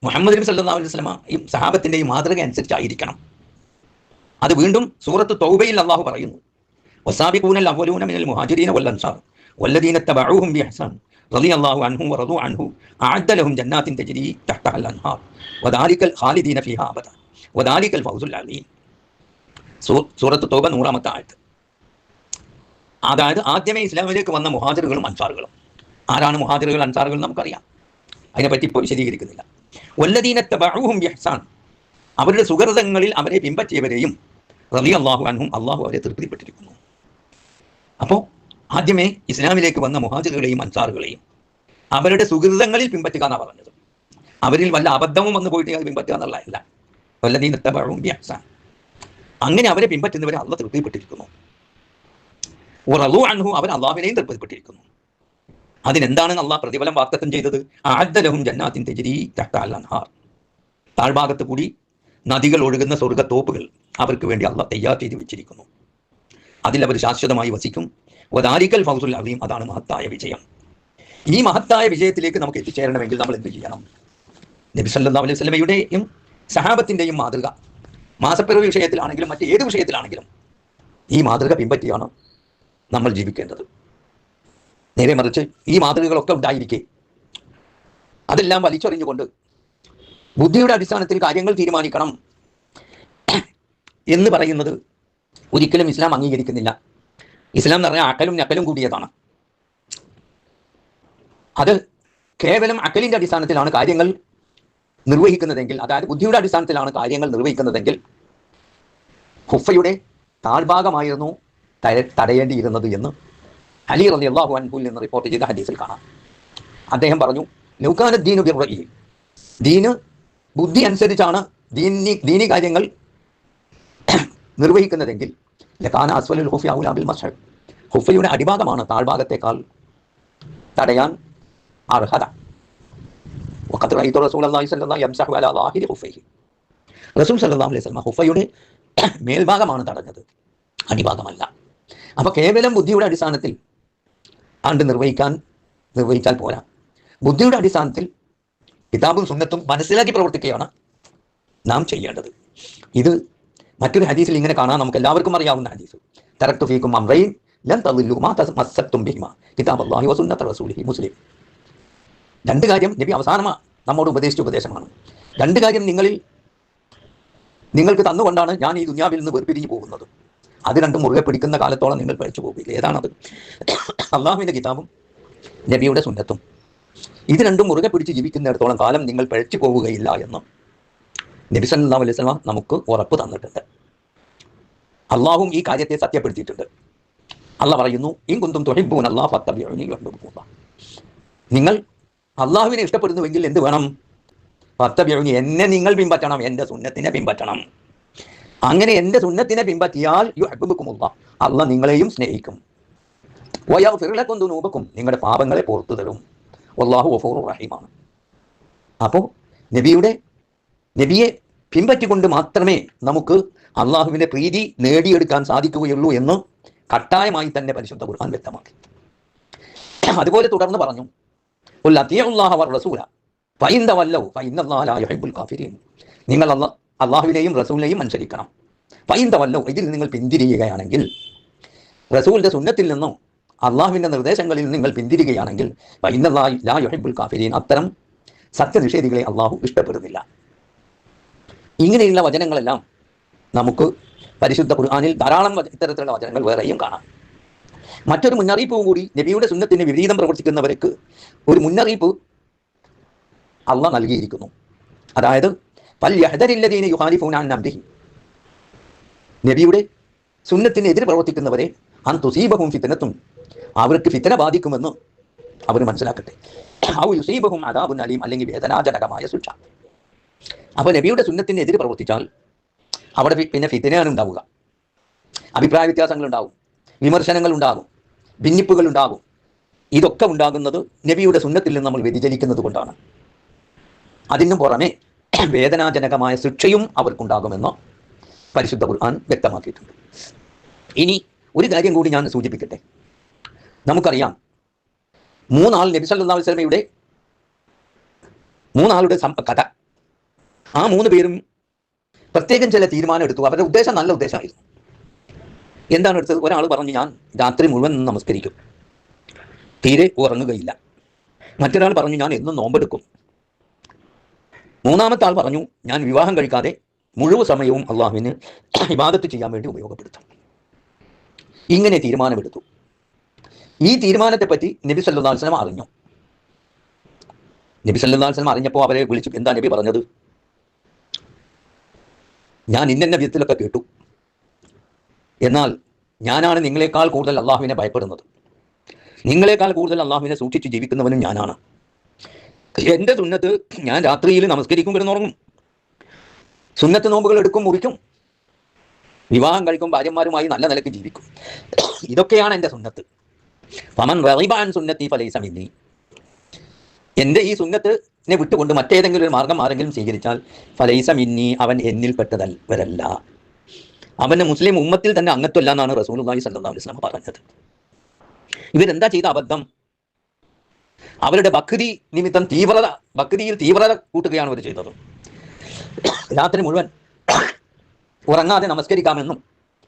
മുഹമ്മദ് നബി സല്ലല്ലാഹു അലൈഹി വസല്ലമയും സഹാബത്തിൻ്റെയും മാതൃക അനുസരിച്ചായിരിക്കണം. അത് വീണ്ടും സൂറത്ത് തൗബയിൽ അള്ളാഹു പറയുന്നു, വസാബിഖൂനൽ അവ്വലൂന മിനൽ മുഹാജിരീന വൽ അൻസാർ വല്ലദീന തബഊഹും ബിഇഹ്സാൻ റളിയല്ലാഹു അൻഹും വറദു അൻഹു അഅദ്ദ ലഹും ജന്നാത്തിൻ തജ്രി തഹ്തഹൽ അൻഹാർ വദാലികൽ ഖാലിദീന ഫീഹാ അബദ വദാലികൽ ഫൗസുൽ അലീം. സൂറത്ത് തൗബ 100-ാമത്തെ ആയത്ത്. അതായത് ആദ്യമേ ഇസ്ലാമിലേക്ക് വന്ന മുഹാജിറുകളും അൻസാറുകളും. ആരാണ് മുഹാജിറുകൾ അൻസാറുകൾ നമുക്കറിയാം, അതിനെപ്പറ്റി ഇപ്പോൾ വിശദീകരിക്കുന്നില്ല. വല്ലദീന തബഊഹും ബിഇഹ്സാൻ, അവരുടെ സുഹൃതങ്ങളിൽ അവരെ പിൻപറ്റിയവരെയും റളിയല്ലാഹു അൻഹും, അള്ളാഹു അവരെ തൃപ്തിപ്പെട്ടിരിക്കുന്നു. അപ്പോൾ ആദ്യമേ ഇസ്ലാമിലേക്ക് വന്ന മുഹാജിറുകളെയും അൻസാറുകളെയും അവരുടെ സുഹൃതങ്ങളിൽ പിൻപറ്റുക എന്നാണ് പറഞ്ഞത്. അവരിൽ വല്ല അബദ്ധവും വന്നു പോയിട്ട് അത് പിൻപറ്റുക എന്നുള്ളതല്ല. വല്ലദീന തബഊഹും ബിഇഹ്സാൻ, അങ്ങനെ അവരെ പിൻപറ്റുന്നവരെ അള്ളാഹ് തൃപ്തിപ്പെട്ടിരിക്കുന്നു. വറദു അൻഹു, അവർ അള്ളാഹുവിനെയും തൃപ്തിപ്പെട്ടിരിക്കുന്നു. അതിനെന്താണെന്ന് അള്ളാഹ് പ്രതിഫലം വാഗ്ദത്തം ചെയ്തത്? അഅദ്ദ ലഹും ജന്നാത്തിൻ തജ്രി തഹ്തഹൽ അൻഹാർ, താഴ്ഭാഗത്ത് കൂടി നദികൾ ഒഴുകുന്ന സ്വർഗ്ഗത്തോപ്പുകൾ അവർക്ക് വേണ്ടി അള്ളാഹ് തയ്യാർ ചെയ്ത് വെച്ചിരിക്കുന്നു. അതിൽ അവർ ശാശ്വതമായി വസിക്കും. വദാലികൽ ഫൗസുൽ അലീം, അതാണ് മഹത്തായ വിജയം. ഈ മഹത്തായ വിജയത്തിലേക്ക് നമുക്ക് എത്തിച്ചേരണമെങ്കിൽ നമ്മൾ എന്ത് ചെയ്യണം? നബി സല്ലല്ലാഹു അലൈഹി വസല്ലമയുടെയും സഹാബത്തിൻ്റെയും മാതൃക മാസപ്പിറവി വിഷയത്തിലാണെങ്കിലും മറ്റ് ഏത് വിഷയത്തിലാണെങ്കിലും ഈ മാതൃക പിൻപറ്റിയാണ് നമ്മൾ ജീവിക്കേണ്ടത്. നേരെ മറിച്ച് ഈ മാതൃകകളൊക്കെ ഉണ്ടായിരിക്കെ അതെല്ലാം വലിച്ചെറിഞ്ഞുകൊണ്ട് ബുദ്ധിയുടെ അടിസ്ഥാനത്തിൽ കാര്യങ്ങൾ തീരുമാനിക്കണം എന്ന് പറയുന്നത് ഒരിക്കലും ഇസ്ലാം അംഗീകരിക്കുന്നില്ല. ഇസ്ലാം എന്ന് പറഞ്ഞാൽ അക്കലും നക്കലും കൂടിയതാണ്. അത് കേവലം അക്കലിൻ്റെ അടിസ്ഥാനത്തിലാണ് കാര്യങ്ങൾ നിർവഹിക്കുന്നതെങ്കിൽ, അതായത് ബുദ്ധിയുടെ അടിസ്ഥാനത്തിലാണ് കാര്യങ്ങൾ നിർവഹിക്കുന്നതെങ്കിൽ ഹുഫയുടെ താഴ്ഭാഗമായിരുന്നു തടയേണ്ടിയിരുന്നത് എന്ന് അലി റളിയല്ലാഹു അൻഹുവിൽ നിന്ന് റിപ്പോർട്ട് ചെയ്ത ഹദീസിൽ കാണാം. അദ്ദേഹം പറഞ്ഞു, ലൗകാന ദീനു ബിർറഇ, ദീന് ബുദ്ധി അനുസരിച്ചാണ് ദീനി കാര്യങ്ങൾ നിർവഹിക്കുന്നതെങ്കിൽ ലകാന അസ്വലുൽ ഹുഫി ഔലാ ബിൽ മസ്ഹ്, ഹുഫയുടെ അടിഭാഗമാണ് താഴ്ഭാഗത്തേക്കാൾ തടയാൻ അർഹത. വഖദ് റഅയ്തു റസൂലല്ലാഹി സ്വല്ലല്ലാഹു അലൈഹി വസല്ലം യംസഹു അലാ ളാഹിരി ഹുഫൈഹി, റസൂൽ സല്ലല്ലാഹു അലൈഹി വസല്ലം ഹുഫയുടെ മേൽഭാഗമാണ് തടഞ്ഞത്, അടിഭാഗമല്ല. അപ്പോൾ കേവലം ബുദ്ധിയുടെ അടിസ്ഥാനത്തിൽ ആണ്ട് നിർവഹിച്ചാൽ പോരാ. ബുദ്ധിയുടെ അടിസ്ഥാനത്തിൽ കിതാബും സുന്നത്തും മനസ്സിലാക്കി പ്രവർത്തിക്കുകയാണ് നാം ചെയ്യേണ്ടത്. ഇത് മറ്റൊരു ഹദീസിൽ ഇങ്ങനെ കാണാൻ നമുക്ക് എല്ലാവർക്കും അറിയാവുന്ന ഹദീസ്, തറക്തു ഫീക്കും അംറൈൻ ലൻ തളില്ലു മാ തമസ്സക്തും ബിഹിമാ കിതാബല്ലാഹി വസുന്നത റസൂലിഹി. മുസ്ലിം. രണ്ട് കാര്യം നബി അവസാനമാണ് നമ്മോട് ഉപദേശിച്ച ഉപദേശമാണ്. രണ്ട് കാര്യം നിങ്ങൾക്ക് തന്നുകൊണ്ടാണ് ഞാൻ ഈ ദുനിയാവിൽ നിന്ന് വേർപിരിഞ്ഞു പോകുന്നത്. അത് രണ്ടും മുറുകെ പിടിക്കുന്ന കാലത്തോളം നിങ്ങൾ പഴിച്ചു പോകില്ല. ഏതാണത്? അള്ളാഹുവിൻ്റെ കിതാബും നബിയുടെ സുന്നത്തും. ഇത് രണ്ടും മുറുകെ പിടിച്ച് ജീവിക്കുന്നിടത്തോളം കാലം നിങ്ങൾ പഴിച്ചു പോവുകയില്ല എന്ന് നബി സല്ലല്ലാഹു അലൈഹി വസല്ലം നമുക്ക് ഉറപ്പ് തന്നിട്ടുണ്ട്. അള്ളാഹും ഈ കാര്യത്തെ സത്യപ്പെടുത്തിയിട്ടുണ്ട്. അള്ളാഹ് പറയുന്നു, ഇൻ കുന്തും തുഹിബ്ബൂന അല്ലാഹ ഫത്തബിഉനി യുഹിബ്ബുകുമുല്ലാഹ്. നിങ്ങൾ അള്ളാഹുവിനെ ഇഷ്ടപ്പെടുന്നുവെങ്കിൽ എന്ത് വേണം? ഫത്തബിഉനി, എന്നെ നിങ്ങൾ പിൻപറ്റണം, എൻ്റെ സുന്നത്തിനെ പിൻപറ്റണം. അങ്ങനെ എൻ്റെ സുന്നത്തിനെ പിൻപറ്റിയാൽ യുഹിബ്ബുകുമുല്ലാഹ്, അള്ളാഹ് നിങ്ങളെയും സ്നേഹിക്കും. വയഗ്ഫിർ ലക്കും ദുനൂബക്കും, നിങ്ങളുടെ പാപങ്ങളെ പുറത്തു തരും. വല്ലാഹു ഗഫൂറുർ റഹീമാണ്. അപ്പോൾ നബിയെ പിൻപറ്റിക്കൊണ്ട് മാത്രമേ നമുക്ക് അള്ളാഹുവിൻ്റെ പ്രീതി നേടിയെടുക്കാൻ സാധിക്കുകയുള്ളൂ എന്ന് കട്ടായമായി തന്നെ പരിശുദ്ധ ഖുർആൻ വ്യക്തമാക്കി. അതുപോലെ തുടർന്ന് പറഞ്ഞു, ഖുൽ അത്തിഉല്ലാഹ വറസൂല ഫഇൻ തവല്ലൗ ഫഇന്നല്ലാഹ ലാ യുഹിബ്ബുൽ കാഫിരീൻ. നിങ്ങൾ അള്ളാഹുവിനെയും റസൂലിനെയും അനുസരിക്കണം. ഫഇൻ തവല്ലൗ, ഇതിൽ നിങ്ങൾ പിന്തിരിയുകയാണെങ്കിൽ, റസൂലിൻ്റെ സുന്നത്തിൽ നിന്നും അള്ളാഹുവിൻ്റെ നിർദ്ദേശങ്ങളിൽ നിങ്ങൾ പിന്തിരിയുകയാണെങ്കിൽ ഫഇന്നല്ലാഹ ലാ യുഹിബ്ബുൽ കാഫിരീൻ, അത്തരം സത്യനിഷേധികളെ അള്ളാഹു ഇഷ്ടപ്പെടുന്നില്ല. ഇങ്ങനെയുള്ള വചനങ്ങളെല്ലാം നമുക്ക് പരിശുദ്ധ ഖുർആനിൽ ധാരാളം ഇത്തരത്തിലുള്ള വചനങ്ങൾ വേറെയും കാണാം. മറ്റൊരു മുന്നറിയിപ്പും കൂടി, നബിയുടെ സുന്നത്തിന് വിപരീതം പ്രവർത്തിക്കുന്നവർക്ക് ഒരു മുന്നറിയിപ്പ് അള്ളാഹ് നൽകിയിരിക്കുന്നു. അതായത് ഫൽയഹ്ദരില്ലദീന യുഖാലിഫൂന അൻ അംരിഹി, നബിയുടെ സുന്നത്തിന് എതിരെ പ്രവർത്തിക്കുന്നവരെ അൻ തുസീബഹും ഫിത്നത്തുൻ, അവർക്ക് ഫിത്ന ബാധിക്കുമെന്ന് അവർ മനസ്സിലാക്കട്ടെ. ഔ യുസീബഹും അദാബുൻ അലീം, അല്ലെങ്കിൽ വേദനാജനകമായ ശിക്ഷ. അപ്പോൾ നബിയുടെ സുന്നത്തിന് എതിരെ പ്രവർത്തിച്ചാൽ അവിടെ പിന്നെ ഫിത്നയാണ് ഉണ്ടാവുക, അഭിപ്രായ വ്യത്യാസങ്ങൾ ഉണ്ടാകും, വിമർശനങ്ങൾ ഉണ്ടാകും, ഭിന്നിപ്പുകൾ ഉണ്ടാകും. ഇതൊക്കെ ഉണ്ടാകുന്നത് നബിയുടെ സുന്നത്തിൽ നിന്ന് നമ്മൾ വ്യതിചലിക്കുന്നത് കൊണ്ടാണ്. അതിനും പുറമെ വേദനാജനകമായ ശിക്ഷയും അവർക്കുണ്ടാകുമെന്ന് പരിശുദ്ധ ഖുർആൻ വ്യക്തമാക്കിയിട്ടുണ്ട്. ഇനി ഒരു കാര്യം കൂടി ഞാൻ സൂചിപ്പിക്കട്ടെ. നമുക്കറിയാം, നബി സല്ലല്ലാഹു അലൈഹി വസല്ലമയുടെ മൂന്നാളുടെ കഥ. ആ 3 പേരും പ്രത്യേകം ചില തീരുമാനം എടുത്തു. അവരുടെ ഉദ്ദേശം നല്ല ഉദ്ദേശമായിരുന്നു. എന്താണ് എടുത്തത്? ഒരാൾ പറഞ്ഞു, ഞാൻ രാത്രി മുഴുവൻ നമസ്കരിക്കും, തീരെ ഉറങ്ങുകയില്ല. മറ്റൊരാൾ പറഞ്ഞു, ഞാൻ എന്നും നോമ്പെടുക്കും. മൂന്നാമത്തെ ആൾ പറഞ്ഞു, ഞാൻ വിവാഹം കഴിക്കാതെ മുഴുവൻ സമയവും അള്ളാഹുവിന് ഇബാദത്ത് ചെയ്യാൻ വേണ്ടി ഉപയോഗപ്പെടുത്തും. ഇങ്ങനെ തീരുമാനമെടുത്തു. ഈ തീരുമാനത്തെപ്പറ്റി നബി സല്ലല്ലാഹു അലൈഹി വസല്ലം അറിഞ്ഞു. നബി സല്ലല്ലാഹു അലൈഹി വസല്ലം അറിഞ്ഞപ്പോൾ അവരെ വിളിച്ചു. എന്താ നബി പറഞ്ഞത്? ഞാൻ ഇന്ന വിധത്തിലൊക്കെ കേട്ടു, എന്നാൽ ഞാനാണ് നിങ്ങളെക്കാൾ കൂടുതൽ അള്ളാഹുവിനെ ഭയപ്പെടുന്നത്, നിങ്ങളെക്കാൾ കൂടുതൽ അള്ളാഹുവിനെ സൂക്ഷിച്ച് ജീവിക്കുന്നവനും ഞാനാണ്. എൻ്റെ സുന്നത്ത്, ഞാൻ രാത്രിയിൽ നമസ്കരിക്കും, കിടന്നുറങ്ങും, സുന്നത്ത് നോമ്പുകൾ എടുക്കും, മുറിക്കും, വിവാഹം കഴിക്കും, ഭാര്യമാരുമായി നല്ല നിലയ്ക്ക് ജീവിക്കും. ഇതൊക്കെയാണ് എൻ്റെ സുന്നത്ത്. ഫമൻ റഗിബ അൻ സുന്നത്തി ഫലൈസ മിന്നി, എൻ്റെ ഈ സുന്നത്തിനെ വിട്ടുകൊണ്ട് മറ്റേതെങ്കിലും ഒരു മാർഗം ആരെങ്കിലും സ്വീകരിച്ചാൽ ഫലൈസ മിന്നി, അവൻ എന്നിൽപ്പെട്ടതല്ല, അവന് മുസ്ലിം ഉമ്മത്തിൽ തന്നെ അംഗത്വമല്ല എന്നാണ് റസൂലുള്ളാഹി സ്വല്ലല്ലാഹു അലൈഹി വസല്ലം പറഞ്ഞത്. ഇവരെന്താ ചെയ്ത അബദ്ധം? അവരുടെ ബക്രി നിമിത്തം ബക്രിയിൽ തീവ്രത കൂട്ടുകയാണ് അവർ ചെയ്തത്. രാത്രി മുഴുവൻ ഉറങ്ങാതെ നമസ്കരിക്കാമെന്നും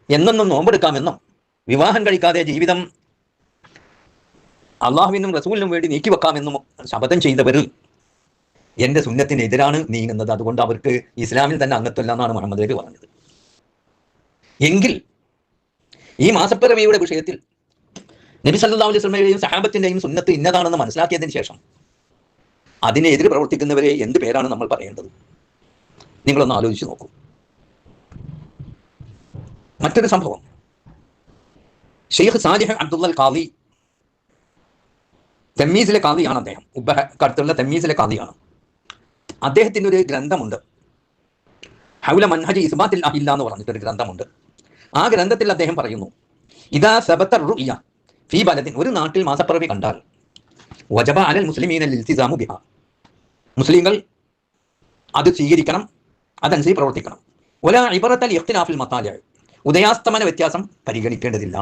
എന്നെന്നും നോമ്പെടുക്കാമെന്നും വിവാഹം കഴിക്കാതെ ജീവിതം അള്ളാഹുവിനും റസൂലിനും വേണ്ടി നീക്കിവെക്കാമെന്നും ശപഥം ചെയ്തവർ എൻ്റെ സുന്നത്തിനെതിരാണ് നീങ്ങുന്നത്. അതുകൊണ്ട് അവർക്ക് ഇസ്ലാമിൽ തന്നെ അംഗത്വമല്ല എന്നാണ് മുഹമ്മദ് നബി പറഞ്ഞത്. എങ്കിൽ ഈ മാസപ്പിറവിയുടെ വിഷയത്തിൽ നബി സല്ലല്ലാഹു അലൈഹി വസല്ലമയുടെയും സഹാബത്തിന്റെയും സുന്നത്ത് ഇന്നതാണെന്ന് മനസ്സിലാക്കിയതിന് ശേഷം അതിനെതിരെ പ്രവർത്തിക്കുന്നവരെ എന്ത് പേരാണ് നമ്മൾ പറയേണ്ടത്? നിങ്ങളൊന്ന് ആലോചിച്ച് നോക്കൂ. മറ്റൊരു സംഭവം, ഷെയ്ഖ് സാലിഹ് അബ്ദുൽ ഖാദി, തമ്മീസിലെ ഖാദിയാണ് അദ്ദേഹം, അടുത്തുള്ള തമ്മീസിലെ ഖാദിയാണ്. അദ്ദേഹത്തിൻ്റെ ഒരു ഗ്രന്ഥമുണ്ട്, ഹൗല മൻഹജ് ഇസ്ബാത്തിൽ അഹില്ല എന്ന് പറഞ്ഞിട്ടൊരു ഗ്രന്ഥമുണ്ട്. ആ ഗ്രന്ഥത്തിൽ അദ്ദേഹം പറയുന്നു, ഇദാ സബത റുഇയ ഫീ ബലദിൻ, ഒരു നാട്ടിൽ മാസപ്പിറവി കണ്ടാൽ വജബ അലൽ മുസ്ലിമീന ഇൽതിസാമു ബിഹാ, മുസ്ലിങ്ങൾ അത് സ്വീകരിക്കണം, അതനുസരിച്ച് പ്രവർത്തിക്കണം. വലാ ഇബറത ലിഖ്തിലാഫിൽ മതാലിഅ, ഉദയാസ്തമന വ്യത്യാസം പരിഗണിക്കേണ്ടതില്ല.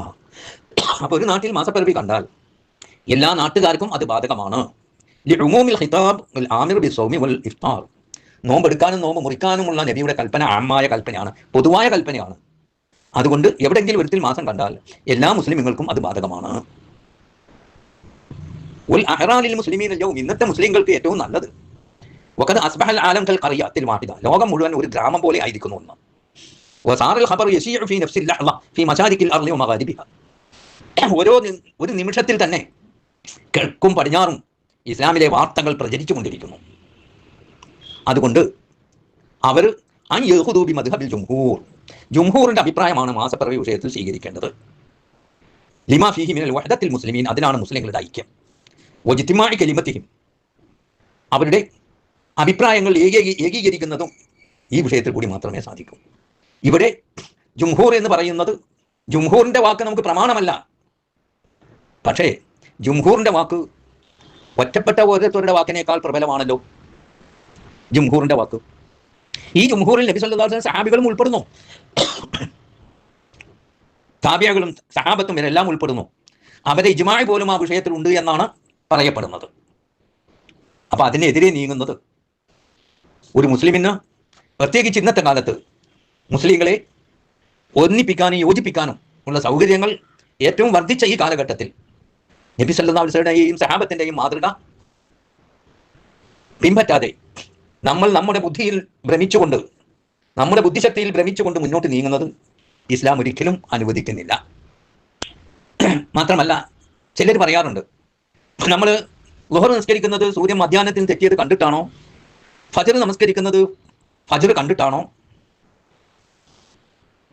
അപ്പോൾ ഒരു നാട്ടിൽ മാസപ്പിറവി കണ്ടാൽ എല്ലാ നാട്ടുകാർക്കും അത് ബാധകമാണ്. ലിഉമൂമിൽ ഖിതാബ് വൽ ആമിർ ബിസ്സൗമി വൽ ഇഫ്താർ, നോമ്പെടുക്കാനും നോമ്പ് മുറിക്കാനുമുള്ള നബിയുടെ കൽപ്പന ആമായ കൽപ്പനയാണ്, പൊതുവായ കൽപ്പനയാണ്. അതുകൊണ്ട് എവിടെയെങ്കിലും ഒരിക്കൽ മാസം കണ്ടാൽ എല്ലാ മുസ്ലിമുകൾക്കും അത് ബാധകമാണ്. ഉൽ അഹ്റാലിൽ മുസ്ലിമീന യൗം, ഇന്നത്തെ മുസ്ലിങ്ങൾക്ക് ഏറ്റവും നല്ലത് വഖദ് അസ്ബഹൽ ആലം കൽ ഖറിയത്തിൽ വാഹിദ, ലോകം മുഴുവൻ ഒരു ഗ്രാമം പോലെ ആയിരിക്കുന്നു എന്ന്. വസാറൽ ഖബർ യശീഉ ഫീ നഫ്സിൽ ലഹ്ള ഫീ മശാരിഖിൽ അർളി വമഗാരിബിഹ, ഒരു നിമിഷത്തിൽ തന്നെ കിഴക്കും പടിഞ്ഞാറും ഇസ്ലാമിലെ വാർത്തകൾ പ്രചരിച്ചുകൊണ്ടിരിക്കുന്നു. അതുകൊണ്ട് അവർ അൻയഹുദൂബി മദ്ഹബിൽ ജുംഹൂർ, ജുംഹൂറിന്റെ അഭിപ്രായമാണ് മാസപ്പിറവി വിഷയത്തിൽ സ്വീകരിക്കേണ്ടത്. ലിമാ ഫീഹി മിനൽ വഹദത്തിൽ മുസ്ലിമീൻ, അതിനാണ് മുസ്ലിങ്ങളുടെ ഐക്യം. വജ്തിമാഇ കലിമത്തിഹിം, അവരുടെ അഭിപ്രായങ്ങൾ ഏകീകരിക്കുന്നതും ഈ വിഷയത്തിൽ കൂടി മാത്രമേ സാധിക്കൂ. ഇവിടെ ജുംഹൂർ എന്ന് പറയുന്നത്, ജുംഹൂറിന്റെ വാക്ക് നമുക്ക് പ്രമാണമല്ല, പക്ഷേ ജുംഹൂറിന്റെ വാക്ക് ഒറ്റപ്പെട്ട ഓരോരുത്തരുടെ വാക്കിനേക്കാൾ പ്രബലമാണല്ലോ ജുംഹൂറിന്റെ വാക്ക്. ഈ ജുംഹൂറിൽ നബി സല്ലല്ലാഹു അലൈഹി വസല്ലം സഹാബികളും ഉൾപ്പെടുന്നു, താബിയകളും സഹാബത്തും ഇവരെല്ലാം ഉൾപ്പെടുന്നു. അവരെ ഇജ്മാഅ് പോലും ആ വിഷയത്തിൽ ഉണ്ട് എന്നാണ് പറയപ്പെടുന്നത്. അപ്പൊ അതിനെതിരെ നീങ്ങുന്നത് ഒരു മുസ്ലിമിന്, പ്രത്യേകിച്ച് ഇന്നത്തെ കാലത്ത് മുസ്ലിങ്ങളെ ഒന്നിപ്പിക്കാനും യോജിപ്പിക്കാനും ഉള്ള സൗകര്യങ്ങൾ ഏറ്റവും വർദ്ധിച്ച ഈ കാലഘട്ടത്തിൽ നബി സല്ലല്ലാഹു അലൈഹി വസല്ലമയുടെയും സഹാബത്തിന്റെയും മാതൃക പിൻപറ്റാതെ നമ്മൾ നമ്മുടെ ബുദ്ധിയിൽ ഭ്രമിച്ചുകൊണ്ട്, നമ്മുടെ ബുദ്ധിശക്തിയിൽ ഭ്രമിച്ചുകൊണ്ട് മുന്നോട്ട് നീങ്ങുന്നത് ഇസ്ലാം ഒരിക്കലും അനുവദിക്കുന്നില്ല. മാത്രമല്ല, ചിലർ പറയാറുണ്ട്, നമ്മൾ ളുഹർ നിസ്കരിക്കുന്നത് സൂര്യൻ മധ്യാഹ്നത്തിൽ തെറ്റിയത് കണ്ടിട്ടാണോ, ഫജ്ർ നമസ്കരിക്കുന്നത് ഫജ്ർ കണ്ടിട്ടാണോ,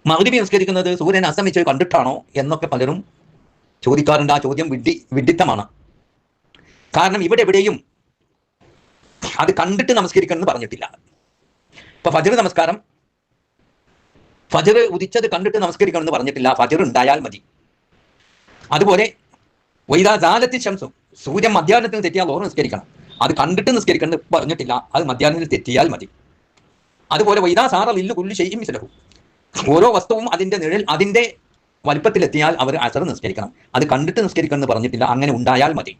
മഗ്രിബ് നിസ്കരിക്കുന്നത് സൂര്യൻ അസ്തമിച്ചത് കണ്ടിട്ടാണോ എന്നൊക്കെ പലരും ചോദിക്കാറുണ്ട്. ആ ചോദ്യം വിഡ്ഢിത്തമാണ്. കാരണം ഇവിടെ എവിടെയും അത് കണ്ടിട്ട് നമസ്കരിക്കണമെന്ന് പറഞ്ഞിട്ടില്ല. ഇപ്പൊ ഫജ്ർ നമസ്കാരം, ഫജ്ർ ഉദിച്ചത് കണ്ടിട്ട് നമസ്കരിക്കണമെന്ന് പറഞ്ഞിട്ടില്ല, ഫജ്ർ ഉണ്ടായാൽ മതി. അതുപോലെ വൈദാ സാലത്തി ശംസു, സൂര്യൻ മധ്യാഹ്നത്തിൽ തെറ്റിയാൽ ഓർ നിസ്കരിക്കണം, അത് കണ്ടിട്ട് നിസ്കരിക്കണമെന്ന് പറഞ്ഞിട്ടില്ല, അത് മധ്യാഹ്നത്തിൽ തെറ്റിയാൽ മതി. അതുപോലെ വൈദാ സാറ ലില്ലു കുല്ലു ശൈഇൻ മിസ്ലഹു, ഓരോ വസ്തുവും അതിന്റെ നിഴൽ അതിന്റെ വലിപ്പത്തിലെത്തിയാൽ അവർ അസർ നിസ്കരിക്കണം, അത് കണ്ടിട്ട് നിസ്കരിക്കണം എന്ന് പറഞ്ഞിട്ടില്ല, അങ്ങനെ ഉണ്ടായാൽ മതി.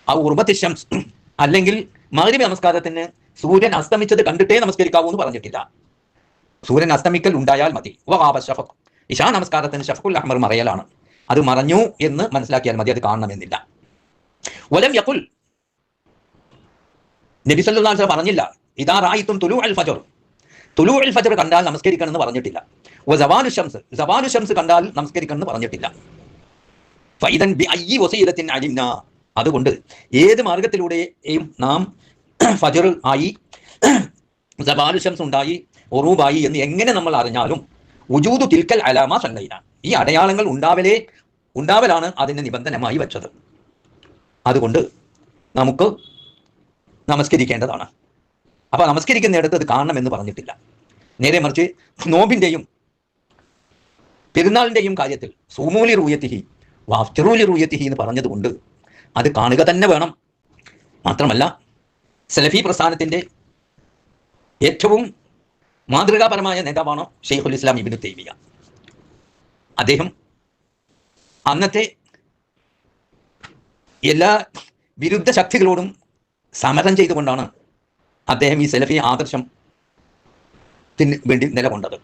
ആ ഉർബത്തി ശംസ്, അല്ലെങ്കിൽ മഗ്രിബ് നമസ്കാരത്തിന് സൂര്യൻ അസ്തമിച്ചത് കണ്ടിട്ടേ നമസ്കരിക്കാവൂ എന്ന് പറഞ്ഞിട്ടില്ല, സൂര്യൻ അസ്തമിക്കൽ ഉണ്ടായാൽ മതി. വഗാബ ശഫഖ്, ഇശാ നമസ്കാരത്തിന് ശഫഖുൽ അഹ്മർ മറയലാണ്, അത് മറഞ്ഞു എന്ന് മനസ്സിലാക്കിയാൽ മതി, അത് കാണണമെന്നില്ല. വലം യഖുൽ, നബി സല്ലല്ലാഹു അലൈഹി വസല്ലം പറഞ്ഞില്ല, ഇദാ റഅയ്തും തുലൂഅൽ ഫജ്ർ, തുലൂഅൽ ഫജ്ർ കണ്ടാൽ നമസ്കരിക്കണം എന്ന് പറഞ്ഞിട്ടില്ല. വസവാലു ശംസ്, സവാലു ശംസ് കണ്ടാൽ നമസ്കരിക്കണം എന്ന് പറഞ്ഞിട്ടില്ല. ഫൈദൻ ബിഅയ്യി വസീലത്തിൻ അലിംനാ, അതുകൊണ്ട് ഏത് മാർഗത്തിലൂടെയും നാം ഫജ്ർ ആയി, സവാലു ശംസ് ഉണ്ടായി, ഉറൂബായി എന്ന് എങ്ങനെ നമ്മൾ അറിഞ്ഞാലും വുജൂദു തിൽക്കൽ അലാമ സല്ലൈന, ഈ അടയാളങ്ങൾ ഉണ്ടാവലാണ് അതിന് നിബന്ധനമായി വെച്ചത്. അതുകൊണ്ട് നമുക്ക് നമസ്കരിക്കേണ്ടതാണ്. അപ്പൊ നമസ്കരിക്കുന്നിടത്ത് അത് കാണണമെന്ന് പറഞ്ഞിട്ടില്ല. നേരെ മറിച്ച് നോമ്പിന്റെയും പെരുന്നാളിന്റെയും കാര്യത്തിൽ സൂമൂലി റൂയത്തിഹി വാഫ്തിറൂലി റൂയത്തിഹി എന്ന് പറഞ്ഞതുകൊണ്ട് അത് കാണുക തന്നെ വേണം. മാത്രമല്ല, സലഫി പ്രസ്ഥാനത്തിന്റെ ഏറ്റവും മാതൃകാപരമായ നേതാവാണ് ഷെയ്ഖുൽ ഇസ്ലാം ഇബ്നു തൈമിയ. അദ്ദേഹം അന്നത്തെ എല്ലാ വിരുദ്ധ ശക്തികളോടും സമരം ചെയ്തുകൊണ്ടാണ് അദ്ദേഹം ഈ സലഫി ആദർശത്തിന് വേണ്ടി നിലകൊണ്ടത്.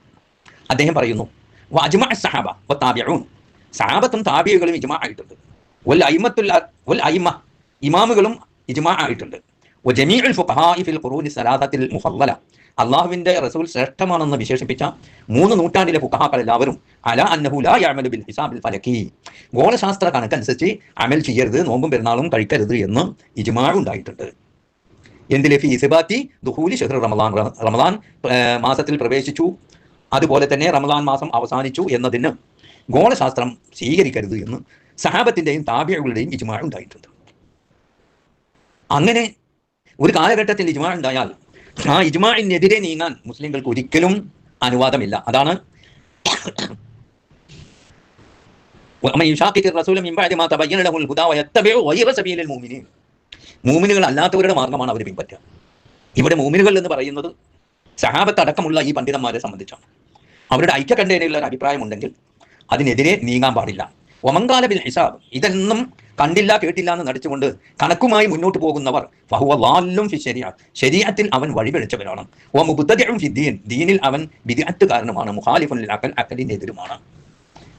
അദ്ദേഹം പറയുന്നു, വഅജ്മഅ സഹാബ വതാബിഊൻ, സഹാബത്തും താബിഈകളും ഇജ്മാ ആയിട്ടുണ്ട്. വൽ അയിമ്മ ഇമാമുകളും ഇജ്മാ ആയിട്ടുണ്ട്. വജമീഉൽ ഫുഖഹാഇ ഫിൽ ഖുറൂനി സലാസത്തിൽ മുഫദ്ദല, അള്ളാഹുവിന്റെ റസൂൽ ശ്രേഷ്ഠമാണെന്ന് വിശേഷിപ്പിച്ച 3 നൂറ്റാണ്ടിലെ ഫുഖഹാക്കൾ എല്ലാവരും അല അന്നഹു ലാ യഅമലു ബിൽ ഹിസാബിൽ ഫലകി, ഗോളശാസ്ത്ര കണക്കനുസരിച്ച് അമൽ ചെയ്യരുത്, നോമ്പും പെരുന്നാളും കഴിക്കരുത് എന്ന് ഇജ്മാ ഉണ്ടായിട്ടുണ്ട്. എന്തിലെ ഫി ഇസ്ബാത്തി ദുഖൂലി ശഹ്ർ റമളാൻ, റമളാൻ മാസത്തിൽ പ്രവേശിച്ചു, അതുപോലെ തന്നെ റമളാൻ മാസം അവസാനിച്ചു എന്നതിന് ഗോളശാസ്ത്രം സ്വീകരിക്കരുത് എന്ന് സഹാബത്തിന്റെയും താബിഈകളുടെയും ഇജ്മാ ഉണ്ടായിട്ടുണ്ട്. അങ്ങനെ ഒരു കാലഘട്ടത്തിൽ ഇജ്മാ ഉണ്ടായാൽ ആ ഇജ്മാഇനെതിരെ നീങ്ങാൻ മുസ്ലിങ്ങൾക്ക് ഒരിക്കലും അനുവാദമില്ല. അതാണ് മൂമിനുകൾ അല്ലാത്തവരുടെ മാർഗമാണ് അവർ പിൻപറ്റുക. ഇവിടെ മൂമിനുകൾ എന്ന് പറയുന്നത് സഹാബത്ത് അടക്കമുള്ള ഈ പണ്ഡിതന്മാരെ സംബന്ധിച്ചാണ്. അവരുടെ ഐക്യകണ്ഠേനയുള്ള ഒരു അഭിപ്രായമുണ്ടെങ്കിൽ അതിനെതിരെ നീങ്ങാൻ പാടില്ല. ഒമങ്കാല ബിൽ ഹിസാബ്, ഇതൊന്നും കണ്ടില്ല കേട്ടില്ല എന്ന് നടിച്ചുകൊണ്ട് കണക്കുമായി മുന്നോട്ട് പോകുന്നവർ ഫഹുവ ളാല്ലും ഫി ശരീഅ, ശരീഅത്തിൽ അവൻ വഴിപിഴച്ചവനാണ്. വ മുബ്തദിഉൻ ഫി ദീൻ, ദീനിൽ അവൻ ബിദ്അത്തുകാരനുമാണ്. മുഖാലിഫുൻ ലിൽ അഖൽ, അഖലിനെതിരുമാണ്.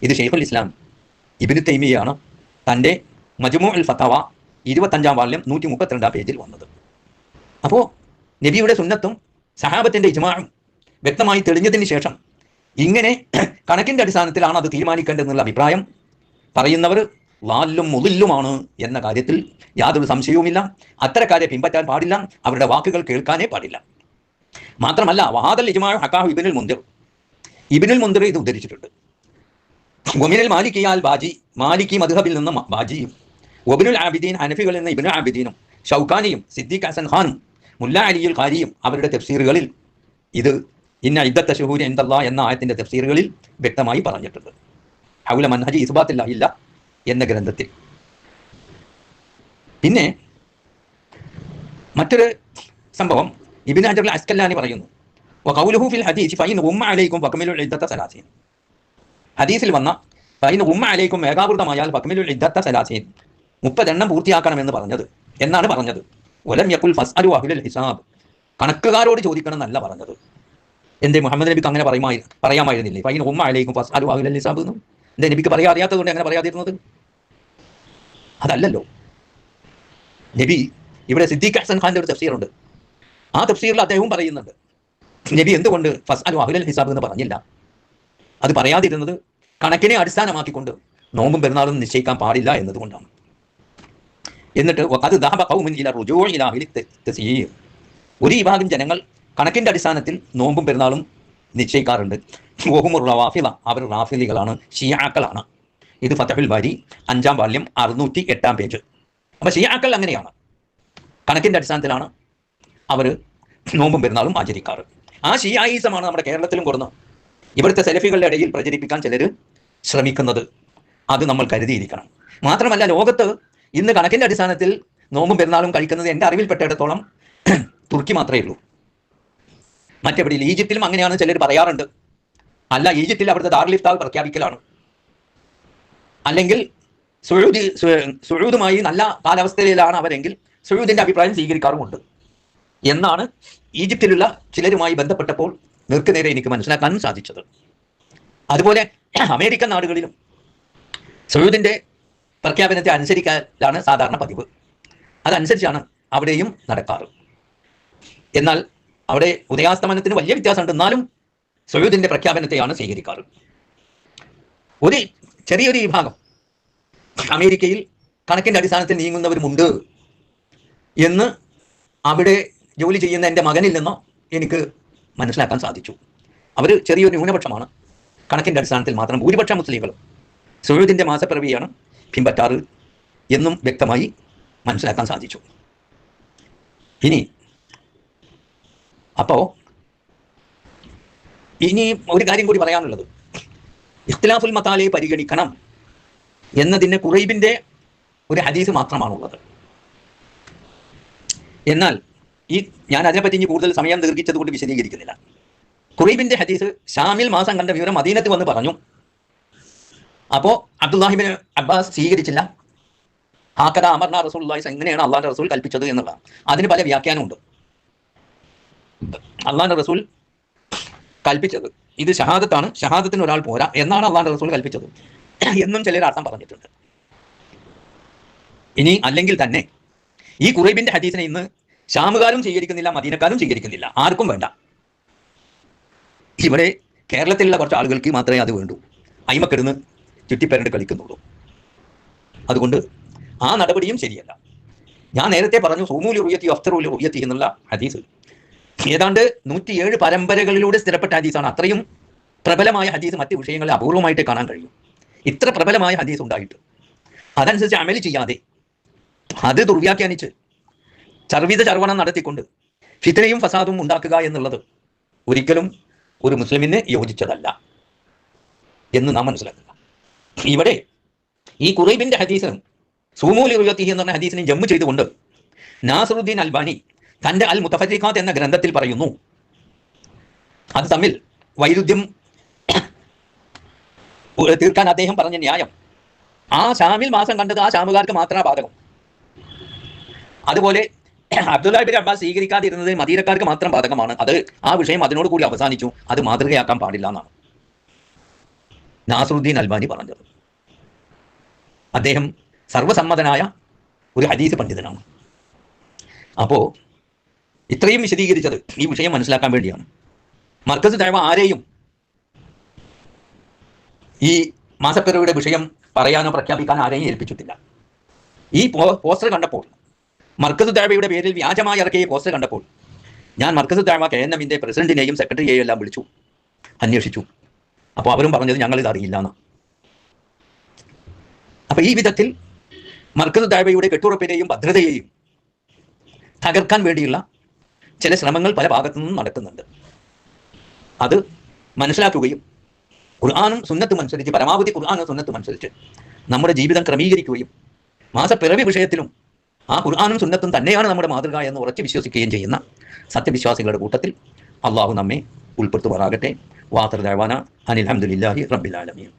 ഇത് ശൈഖുൽ ഇസ്ലാം ഇബ്നു തൈമിയ്യയാണ് തൻ്റെ മജ്മൂഉൽ ഫതവ 25-ാം വാല്യം 132-ാം പേജിൽ വന്നത്. അപ്പോൾ നബിയുടെ സുന്നത്തും സഹാബത്തിന്റെ ഇജ്മാഉം വ്യക്തമായി തെളിഞ്ഞതിന് ശേഷം ഇങ്ങനെ കണക്കിന്റെ അടിസ്ഥാനത്തിലാണ് അത് തീരുമാനിക്കേണ്ടതെന്നുള്ള അഭിപ്രായം പറയുന്നവർ ളാല്ലും മുളില്ലുമാണ് എന്ന കാര്യത്തിൽ യാതൊരു സംശയവുമില്ല. അത്തരക്കാരെ പിൻപറ്റാൻ പാടില്ല, അവരുടെ വാക്കുകൾ കേൾക്കാനേ പാടില്ല. മാത്രമല്ല വഹാദൽ ഇജ്മാഉ ഹക്കാഹു ഇബ്നുൽ മുൻദിർ, ഇബ്നുൽ മുൻദിർ ഇത് ഉദ്ധരിച്ചിട്ടുണ്ട്. വമിനൽ മാലിക്കിയാൽ ബാജി, മാലിക്കി മദ്ഹബിൽ നിന്ന് ബാജിയും, വബ്നുൽ ആബിദീൻ ഹനഫികളിൽ നിന്ന് ഇബ്നു ആബിദീനും, ഷൗക്കാനിയും സിദ്ദീഖ് ഹസൻ ഖാനും മുല്ല അലിയുൽ ഖാരിയും അവരുടെ തഫ്സീറുകളിൽ ഇത് ഇന്ന ഇദ്ദത്ത ശുഹൂരി ഇൻദല്ലാഹ് എന്ന ആയത്തിന്റെ തഫ്സീറുകളിൽ വ്യക്തമായി പറഞ്ഞിട്ടുണ്ട്. ഹൗല മൻഹജി ഇസ്ബാത്തില്ലാഹി ഇല്ല എന്ന ഗ്രന്ഥത്തിൽ. പിന്നെ മറ്റൊരു സംഭവം ഇബ്നു ഹജർ അസ്കലാനി പറയുന്നു, വഖൗലുഹു ഫിൽ ഹദീസ് ഫഇൻ ഉമ്മ അലൈക്കും ഫക്മിലുൽ ഇദ്ദത്ത സലാസീൻ, ഹദീസിൽ വന്ന ഫഇൻ ഉമ്മ അലൈക്കും ഏകാവൃതമായാൽ ഫക്മിലുൽ ഇദ്ദത്ത സലാസീൻ, 30 എണ്ണം പൂർത്തിയാക്കണമെന്ന് പറഞ്ഞത് എന്നാണ് പറഞ്ഞത്. വലം യഖുൽ ഫസ്അലു അഹ്ലൽ ഹിസാബ്, കണക്കുകാരോട് ചോദിക്കണം എന്നല്ല പറഞ്ഞത്. എന്തേ മുഹമ്മദ് നബിക്ക് അങ്ങനെ പറയാമായിരുന്നില്ലേ? ഫൈൻ ഉമ്മ അലൈക്കും ഫസ്അലു അഹ്ലൽ ഹിസാബ് എന്ന് എന്തേ നബിക്ക് അറിയാത്തതുകൊണ്ട് അങ്ങനെ പറയാതിരുന്നത്? അതല്ലല്ലോ. നബി ഇവിടെ സിദ്ദീഖ് ഹസൻ ഖാന്റെ ഒരു തഫ്സീറുണ്ട്. ആ തഫ്സീറിൽ അദ്ദേഹവും പറയുന്നുണ്ട് നബി എന്തുകൊണ്ട് ഫസ്അലു അഹ്ലൽ ഹിസാബ് എന്ന് പറഞ്ഞില്ല. അത് പറയാതിരുന്നത് കണക്കിനെ അടിസ്ഥാനമാക്കിക്കൊണ്ട് നോമ്പും പെരുന്നാളും നിശ്ചയിക്കാൻ പാടില്ല എന്നതുകൊണ്ടാണ്. എന്നിട്ട് ഒരു വിഭാഗം ജനങ്ങൾ കണക്കിന്റെ അടിസ്ഥാനത്തിൽ നോമ്പും പെരുന്നാളും നിശ്ചയിക്കാറുണ്ട്. അവർ റാഫിലികളാണ്, ഷിയാക്കളാണ്. ഇത് ഫതഹുൽ ബാരി 5-ാം വാല്യം 608-ാം പേജ്. അപ്പൊ ഷിയാക്കൾ അങ്ങനെയാണ്, കണക്കിന്റെ അടിസ്ഥാനത്തിലാണ് അവർ നോമ്പും പെരുന്നാളും ആചരിക്കാറ്. ആ ഷിയായിസമാണ് നമ്മുടെ കേരളത്തിലും കൊടുന്ന് ഇവിടുത്തെ സെലഫികളുടെ ഇടയിൽ പ്രചരിപ്പിക്കാൻ ചിലർ ശ്രമിക്കുന്നത്. അത് നമ്മൾ കരുതിയിരിക്കണം. മാത്രമല്ല ലോകത്ത് ഇന്ന് കണക്കിന്റെ അടിസ്ഥാനത്തിൽ നോമ്പും പെരുന്നാളും കഴിക്കുന്നത് എൻ്റെ അറിവിൽപ്പെട്ടിടത്തോളം തുർക്കി മാത്രമേ ഉള്ളൂ. മറ്റെവിടെയും ഈജിപ്തിലും അങ്ങനെയാണ് ചിലർ പറയാറുണ്ട്. അല്ല, ഈജിപ്തിൽ അവിടുത്തെ ദാറുൽ ഇഫ്താർ പ്രഖ്യാപിക്കലാണ്. അല്ലെങ്കിൽ സുഊദുമായി നല്ല കാലാവസ്ഥയിലാണ് അവരെങ്കിൽ സുഊദിന്റെ അഭിപ്രായം സ്വീകരിക്കാറുമുണ്ട് എന്നാണ് ഈജിപ്തിലുള്ള ചിലരുമായി ബന്ധപ്പെട്ടപ്പോൾ നേർക്കുനേരെ എനിക്ക് മനസ്സിലാക്കാൻ സാധിച്ചത്. അതുപോലെ അമേരിക്കൻ നാടുകളിലും സുഊദിന്റെ പ്രഖ്യാപനത്തെ അനുസരിക്കാനാണ് സാധാരണ പതിവ്. അതനുസരിച്ചാണ് അവിടെയും നടക്കാറ്. എന്നാൽ അവിടെ ഉദയാസ്തമനത്തിന് വലിയ വ്യത്യാസമുണ്ട്. എന്നാലും സുഊദിന്റെ പ്രഖ്യാപനത്തെയാണ് സ്വീകരിക്കാറ്. ഒരു ചെറിയൊരു വിഭാഗം അമേരിക്കയിൽ കണക്കിന്റെ അടിസ്ഥാനത്തിൽ നീങ്ങുന്നവരുമുണ്ട് എന്ന് അവിടെ ജോലി ചെയ്യുന്ന എൻ്റെ മകനിൽ നിന്നോ എനിക്ക് മനസ്സിലാക്കാൻ സാധിച്ചു. അവർ ചെറിയൊരു ന്യൂനപക്ഷമാണ്. കണക്കിന്റെ അടിസ്ഥാനത്തിൽ മാത്രം ഭൂരിപക്ഷ മുസ്ലിങ്ങളും സുഊദിന്റെ മാസപ്പിറവിയാണ് പിൻപറ്റാറ് എന്നും വ്യക്തമായി മനസ്സിലാക്കാൻ സാധിച്ചു. ഇനി ഒരു കാര്യം കൂടി പറയാനുള്ളത്, ഇഖ്തിലാഫുൽ മതാലെ പരിഗണിക്കണം എന്നതിന് ഖുറൈബിന്റെ ഒരു ഹദീസ് മാത്രമാണുള്ളത്. എന്നാൽ ഞാൻ അതിനെപ്പറ്റി ഇനി കൂടുതൽ സമയം ദീർഘിച്ചത് കൊണ്ട് വിശദീകരിക്കുന്നില്ല. ഖുറൈബിന്റെ ഹദീസ് ഷാമിൽ മാസം കണ്ട വിവരം മദീനത്ത് വന്ന് പറഞ്ഞു. അപ്പോൾ അബ്ദുല്ലാഹിബ്നു അബ്ബാസ് സ്വീകരിച്ചില്ല. ഹാക്കദ അമർന റസൂലുള്ളാഹി, എങ്ങനെയാണ് അള്ളാഹുന്റെ റസൂൽ കൽപ്പിച്ചത് എന്നുള്ള അതിന് പല വ്യാഖ്യാനമുണ്ട്. അള്ളാഹുന്റെ റസൂൽ കൽപ്പിച്ചത് ഇത് ഷഹാദത്താണ്, ഷഹാദത്തിന് ഒരാൾ പോരാ എന്നാണ് അള്ളാഹുന്റെ റസൂൽ കൽപ്പിച്ചത് എന്നും ചിലർ അർത്ഥം പറഞ്ഞിട്ടുണ്ട്. ഇനി അല്ലെങ്കിൽ തന്നെ ഈ ഖുറൈബിന്റെ ഹദീസിനെ ഇന്ന് ഷാമുകാരും സ്വീകരിക്കുന്നില്ല, മദീനക്കാരും സ്വീകരിക്കുന്നില്ല, ആർക്കും വേണ്ട. ഇവിടെ കേരളത്തിലുള്ള കുറച്ച് ആളുകൾക്ക് മാത്രമേ അത് വേണ്ടൂ, അയിമക്കിടന്ന് ചുറ്റിപ്പരണ്ട് കളിക്കുന്നുള്ളൂ. അതുകൊണ്ട് ആ നടപടിയും ശരിയല്ല. ഞാൻ നേരത്തെ പറഞ്ഞു സൂമൂലി റുയത്തി അഫ്തറൂലി റുയത്തി എന്നുള്ള ഹദീസ് ഏതാണ്ട് 107 പരമ്പരകളിലൂടെ സ്ഥിരപ്പെട്ട ഹദീസാണ്. അത്രയും പ്രബലമായ ഹദീസ് മറ്റ് വിഷയങ്ങളിൽ അപൂർവമായിട്ട് കാണാൻ കഴിയും. ഇത്ര പ്രബലമായ ഹദീസ് ഉണ്ടായിട്ട് അതനുസരിച്ച് അമല് ചെയ്യാതെ അത് ദുർവ്യാഖ്യാനിച്ച് ചർവിത ചർവണം നടത്തിക്കൊണ്ട് ഫിത്നയും ഫസാദും ഉണ്ടാക്കുക എന്നുള്ളത് ഒരിക്കലും ഒരു മുസ്ലിമിന് യോജിച്ചതല്ല എന്ന് നാം മനസ്സിലാക്കുക. ഇവിടെ ഈ ഖുറൈബിന്റെ ഹദീസിനും സൂമൂലി റുയത്തിഹി എന്ന് പറഞ്ഞ ഹദീസിനെ ജമ്മു ചെയ്തുകൊണ്ട് നാസറുദ്ദീൻ അൽബാനി തന്റെ അൽ മുത്തഫരിഖാത്ത് എന്ന ഗ്രന്ഥത്തിൽ പറയുന്നു, അത് തമ്മിൽ വൈരുദ്ധ്യം തീർക്കാൻ അദ്ദേഹം പറഞ്ഞ ന്യായം, ആ ഷാമിൽ മാസം കണ്ടത് ആ ഷാമുകാർക്ക് മാത്രമാണ് ബാധകം. അതുപോലെ അബ്ദുല്ലാ ഇബ്നു അബ്ബാസ് സ്വീകരിക്കാതിരുന്നത് മദീനക്കാർക്ക് മാത്രം ബാധകമാണ്. അത് ആ വിഷയം അതിനോട് കൂടി അവസാനിച്ചു, അത് മാതൃകയാക്കാൻ പാടില്ല എന്നാണ് നാസറുദ്ദീൻ അൽബാനി പറഞ്ഞത്. അദ്ദേഹം സർവസമ്മതനായ ഒരു ഹദീസ് പണ്ഡിതനാണ്. അപ്പോൾ ഇത്രയും വിശദീകരിച്ചത് ഈ വിഷയം മനസ്സിലാക്കാൻ വേണ്ടിയാണ്. മർക്കസ് ദഅവ ആരെയും ഈ മാസപ്പിറവിയുടെ വിഷയം പറയാനോ പ്രഖ്യാപിക്കാനോ ആരെയും ഏൽപ്പിച്ചിട്ടില്ല. ഈ പോസ്റ്റർ കണ്ടപ്പോൾ, മർക്കസ് ദഅവയുടെ പേരിൽ വ്യാജമായി ഇറക്കിയ പോസ്റ്റർ കണ്ടപ്പോൾ ഞാൻ മർക്കസ് ദഅവ KNM-ന്റെ പ്രസിഡന്റിനെയും സെക്രട്ടറിയെയും എല്ലാം വിളിച്ചു അന്വേഷിച്ചു. അപ്പോൾ അവരും പറഞ്ഞത് ഞങ്ങളിത് അറിയില്ല എന്ന്. അപ്പോൾ ഈ വിധത്തിൽ മർക്കസ് ദഅവയുടെ കെട്ടുറപ്പിനെയും ഭദ്രതയെയും തകർക്കാൻ വേണ്ടിയുള്ള ചില ശ്രമങ്ങൾ പല ഭാഗത്തു നിന്നും നടക്കുന്നുണ്ട്. അത് മനസ്സിലാക്കുകയും ഖുർആനും സുന്നത്തും അനുസരിച്ച്, പരമാവധി ഖുർആനും സുന്നത്തും അനുസരിച്ച് നമ്മുടെ ജീവിതം ക്രമീകരിക്കുകയും മാസപ്പിറവി വിഷയത്തിലും ആ ഖുർആനും സുന്നത്തും തന്നെയാണ് നമ്മുടെ മാതൃക എന്ന് ഉറച്ചു വിശ്വസിക്കുകയും ചെയ്യുന്ന സത്യവിശ്വാസികളുടെ കൂട്ടത്തിൽ അള്ളാഹു നമ്മെ ഉൾപ്പെടുത്തുമാറാകട്ടെ. വാഖിറു ദഅ്വാനാ അനിൽ ഹംദുലില്ലാഹി റബ്ബിൽ ആലമീൻ.